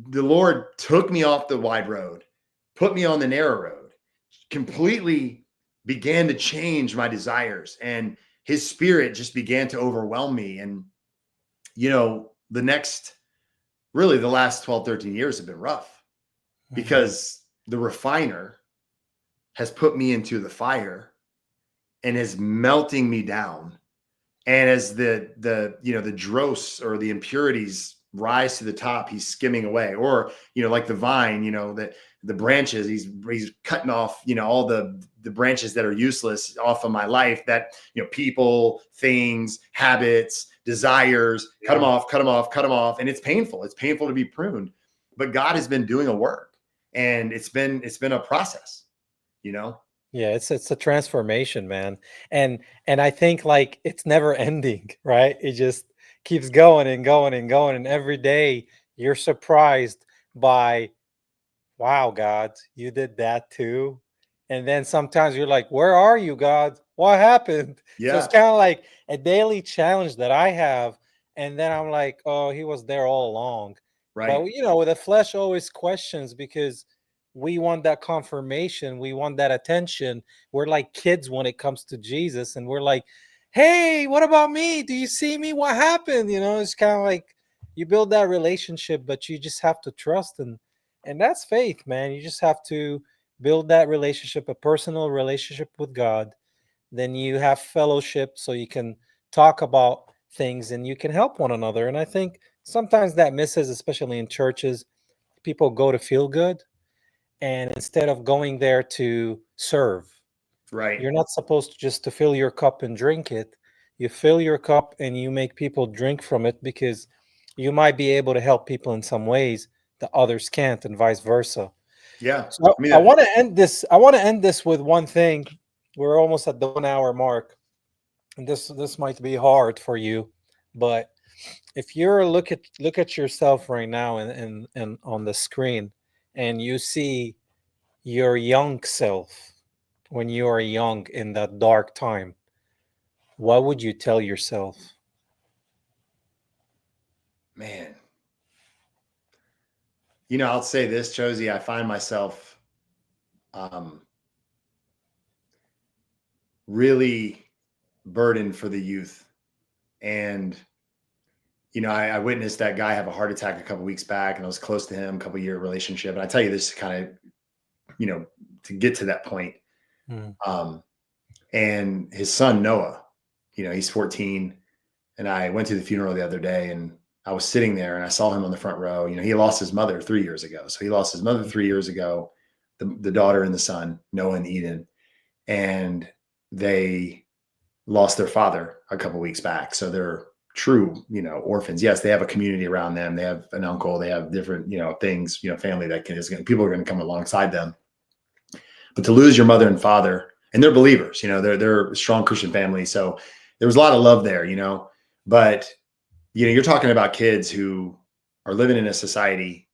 the Lord took me off the wide road, put me on the narrow road, completely began to change my desires, and his spirit just began to overwhelm me. And, the last 12, 13 years have been rough, because the refiner has put me into the fire and is melting me down. And as the dross or the impurities rise to the top, he's skimming away. Or, like the vine, the branches, he's cutting off, all the branches that are useless off of my life, that, people, things, habits, desires, cut them off, cut them off, cut them off. And it's painful. It's painful to be pruned, but God has been doing a work, and it's been a process, Yeah, it's a transformation, man. And I think, like, it's never ending, right? It just keeps going and going and going, and every day you're surprised by, wow, God, you did that too. And then sometimes you're like, where are you, God? What happened? So it's Yeah. kind of like a daily challenge that I have. And then I'm like, oh, he was there all along. Right. But you know, the flesh always questions because we want that confirmation, we want that attention. We're like kids when it comes to Jesus, and we're like, "Hey, what about me? Do you see me? What happened?" You know, it's kind of like you build that relationship, but you just have to trust, and that's faith, man. You just have to build that relationship, a personal relationship with God. Then you have fellowship so you can talk about things and you can help one another. And I think sometimes that misses, especially in churches. People go to feel good, and instead of going there to serve, Right. you're not supposed to just to fill your cup and drink it. You fill your cup and you make people drink from it, because you might be able to help people in some ways that others can't, and vice versa. Yeah. So I mean, I want to end this. I want to end this with one thing. We're almost at the 1 hour mark, and this might be hard for you, but if you're look at yourself right now and on the screen, and you see your young self when you are young in that dark time, what would you tell yourself? man, I'll say this, Josie, I find myself um, really burdened for the youth. And, I witnessed that guy have a heart attack a couple weeks back, and I was close to him, a couple year relationship. And I tell you this kind of, to get to that point. Mm. And his son, Noah, he's 14. And I went to the funeral the other day, and I was sitting there and I saw him on the front row. He lost his mother 3 years ago. So he lost his mother 3 years ago, the daughter and the son, Noah and Eden. And they lost their father a couple weeks back. So they're true, orphans. Yes, they have a community around them. They have an uncle. They have different, things, family that people are going to come alongside them. But to lose your mother and father, and they're believers, they're a strong Christian family. So there was a lot of love there, but you're talking about kids who are living in a society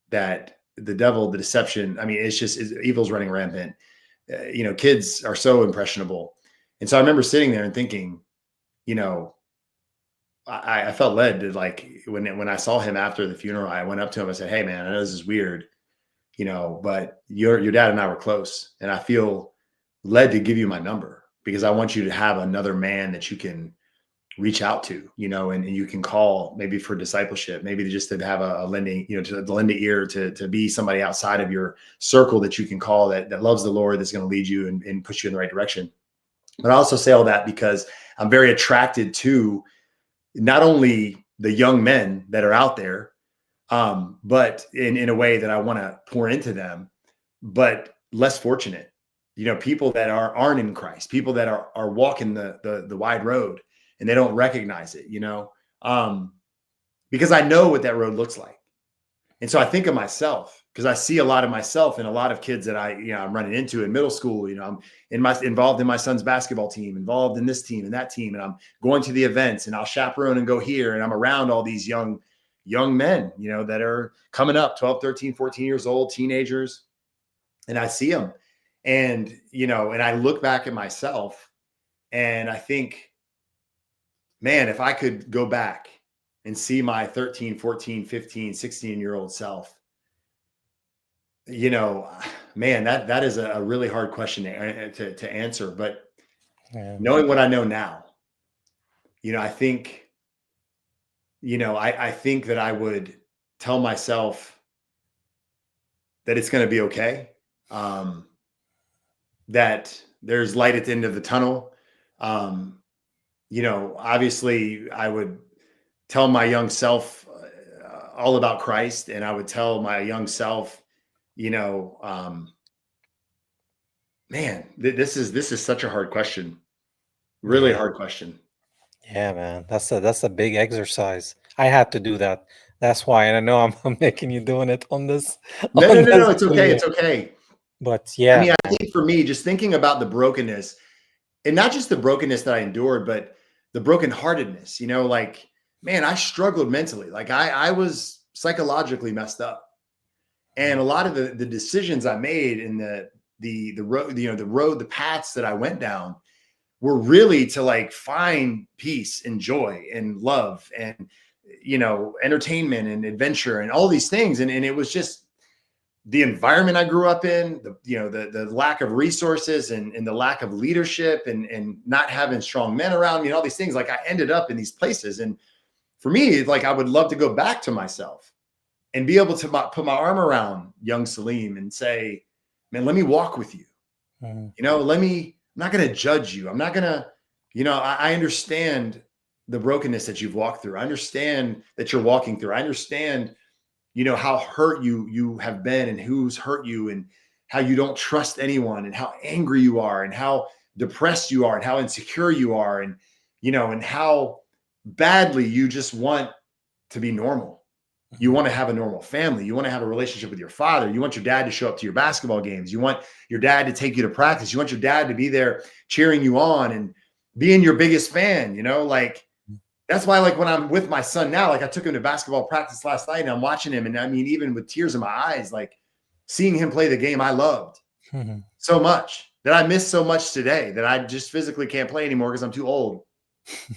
that the devil, the deception, I mean, evil's running rampant. Kids are so impressionable. And so I remember sitting there and thinking, I felt led to, like, when I saw him after the funeral, I went up to him. I said, "Hey man, I know this is weird, but your dad and I were close, and I feel led to give you my number because I want you to have another man that you can reach out to, and you can call maybe for discipleship, maybe just to have a lending, to lend an ear to be somebody outside of your circle that you can call that loves the Lord, that's going to lead you and push you in the right direction." But I also say all that because I'm very attracted to not only the young men that are out there, but in a way that I want to pour into them, but less fortunate, people that aren't in Christ, people that are walking the wide road and they don't recognize it, because I know what that road looks like. And so I think of myself, because I see a lot of myself in a lot of kids that I'm running into in middle school. I'm involved in my son's basketball team, involved in this team and that team, and I'm going to the events, and I'll chaperone and go here, and I'm around all these young men, that are coming up, 12, 13, 14 years old, teenagers. And I see them, and, and I look back at myself and I think, man, if I could go back and see my 13, 14, 15, 16-year-old self, man, that is a really hard question to answer. But Yeah. knowing what I know now, I think, I think that I would tell myself that it's going to be okay. That there's light at the end of the tunnel. Obviously I would tell my young self all about Christ, and I would tell my young self, man, this is such a hard question, really Yeah. hard question. Yeah, man. That's a big exercise. I had to do that. That's why, and I know I'm, I'm making you doing it on this No, no, on no, this no, it's okay, video. it's okay. But I yeah, mean, I think for me, just thinking about the brokenness, and not just the brokenness that I endured, but the brokenheartedness, like, man, I struggled mentally. Like I was psychologically messed up. And a lot of the decisions I made in the road, the paths that I went down were really to, like, find peace and joy and love and entertainment and adventure and all these things. And it was just the environment I grew up in, the lack of resources and the lack of leadership and not having strong men around me and all these things. Like I ended up in these places. And for me, like I would love to go back to myself and be able to put my arm around young Salim and say, man, let me walk with you. Mm-hmm. I'm not going to judge you. I'm not going to, I understand the brokenness that you've walked through. I understand that you're walking through. I understand, how hurt you have been and who's hurt you and how you don't trust anyone and how angry you are and how depressed you are and how insecure you are. And, and how badly you just want to be normal. You want to have a normal family. You want to have a relationship with your father. You want your dad to show up to your basketball games. You want your dad to take you to practice. You want your dad to be there cheering you on and being your biggest fan, like that's why, like when I'm with my son now, like I took him to basketball practice last night and I'm watching him. And I mean, even with tears in my eyes, like seeing him play the game I loved so much that I miss so much today that I just physically can't play anymore because I'm too old.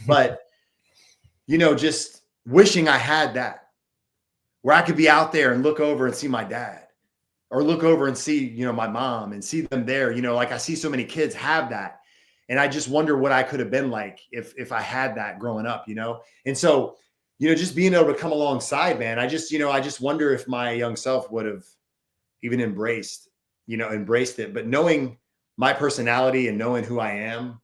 But, just wishing I had that where I could be out there and look over and see my dad or look over and see, my mom and see them there, like I see so many kids have that. And I just wonder what I could have been like if I had that growing up, And so, just being able to come alongside, man, I just wonder if my young self would have even embraced it. But knowing my personality and knowing who I am,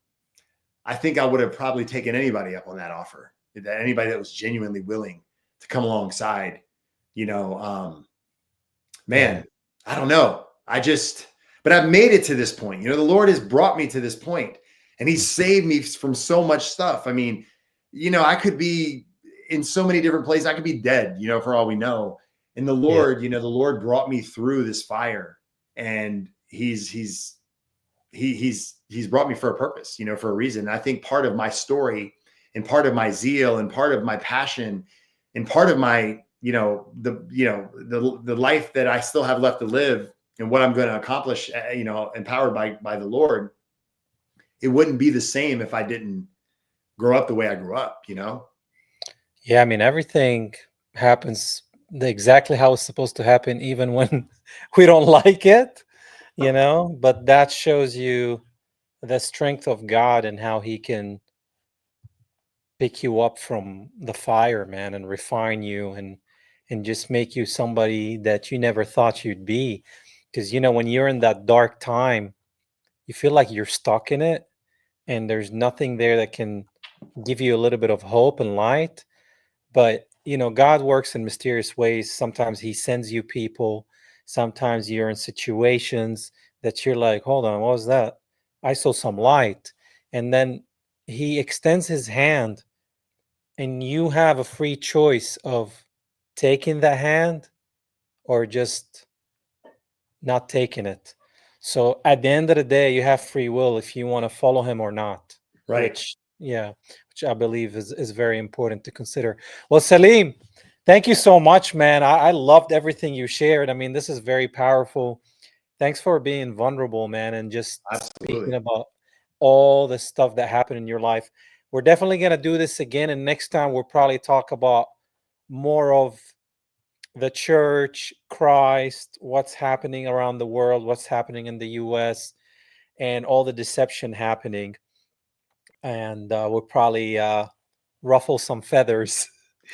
I think I would have probably taken anybody up on that offer. Anybody that was genuinely willing to come alongside, man, I don't know. But I've made it to this point. The Lord has brought me to this point. And he saved me from so much stuff. I mean, I could be in so many different places. I could be dead, for all we know. And the Lord, the Lord brought me through this fire, and he's brought me for a purpose, for a reason. And I think part of my story and part of my zeal and part of my passion and part of my, the life that I still have left to live and what I'm going to accomplish, empowered by the Lord, it wouldn't be the same if I didn't grow up the way I grew up, Yeah, I mean, everything happens exactly how it's supposed to happen, even when we don't like it, but that shows you the strength of God and how he can pick you up from the fire, man, and refine you and just make you somebody that you never thought you'd be. Because, when you're in that dark time, you feel like you're stuck in it and there's nothing there that can give you a little bit of hope and light. But God works in mysterious ways. Sometimes he sends you people, sometimes you're in situations that you're like, hold on, what was that? I saw some light. And then he extends his hand and you have a free choice of taking the hand or just not taking it. So at the end of the day, you have free will if you want to follow him or not. Right. Which I believe is very important to consider. Well, Salim, thank you so much, man. I loved everything you shared. I mean, this is very powerful. Thanks for being vulnerable, man, and just speaking about all the stuff that happened in your life. We're definitely going to do this again. And next time we'll probably talk about more of the church, Christ, what's happening around the world, what's happening in the US, and all the deception happening. And we'll probably ruffle some feathers.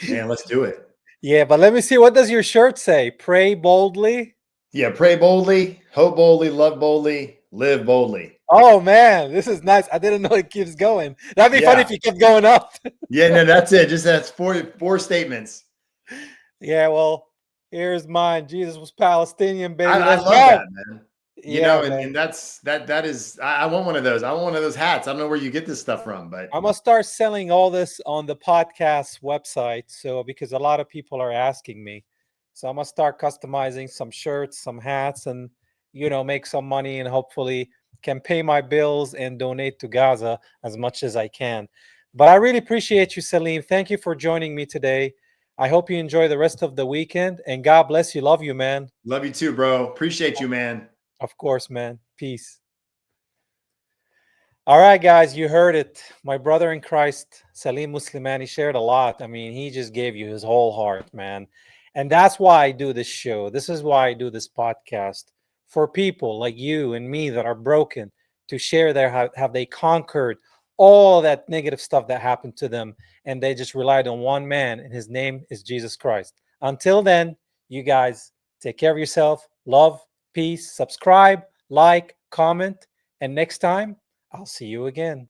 Man, let's do it. Yeah, but let me see. What does your shirt say? Pray boldly. Yeah, pray boldly, hope boldly, love boldly, live boldly. Oh man, this is nice. I didn't know it keeps going. That'd be funny if you kept going up. Yeah, no, that's it. Just that's four statements. Yeah, well, here's mine. Jesus was Palestinian, baby. I love that, man. And that is, I want one of those. I want one of those hats. I don't know where you get this stuff from, but I'm gonna start selling all this on the podcast website. So because a lot of people are asking me, so I'm gonna start customizing some shirts, some hats, and make some money and hopefully can pay my bills and donate to Gaza as much as I can. But I really appreciate you, Salim. Thank you for joining me today. I hope you enjoy the rest of the weekend, and God bless you. Love you, man. Love you too, bro. Appreciate you, man. Of course, man. Peace. All right, guys, you heard it. My brother in Christ, Salim Muslimani, shared a lot. I mean, he just gave you his whole heart, man. And that's why I do this show. This is why I do this podcast, for people like you and me that are broken, to share their have they conquered all that negative stuff that happened to them, and they just relied on one man, and his name is Jesus Christ. Until then, you guys take care of yourself. Love, peace, subscribe, like, comment, and next time I'll see you again.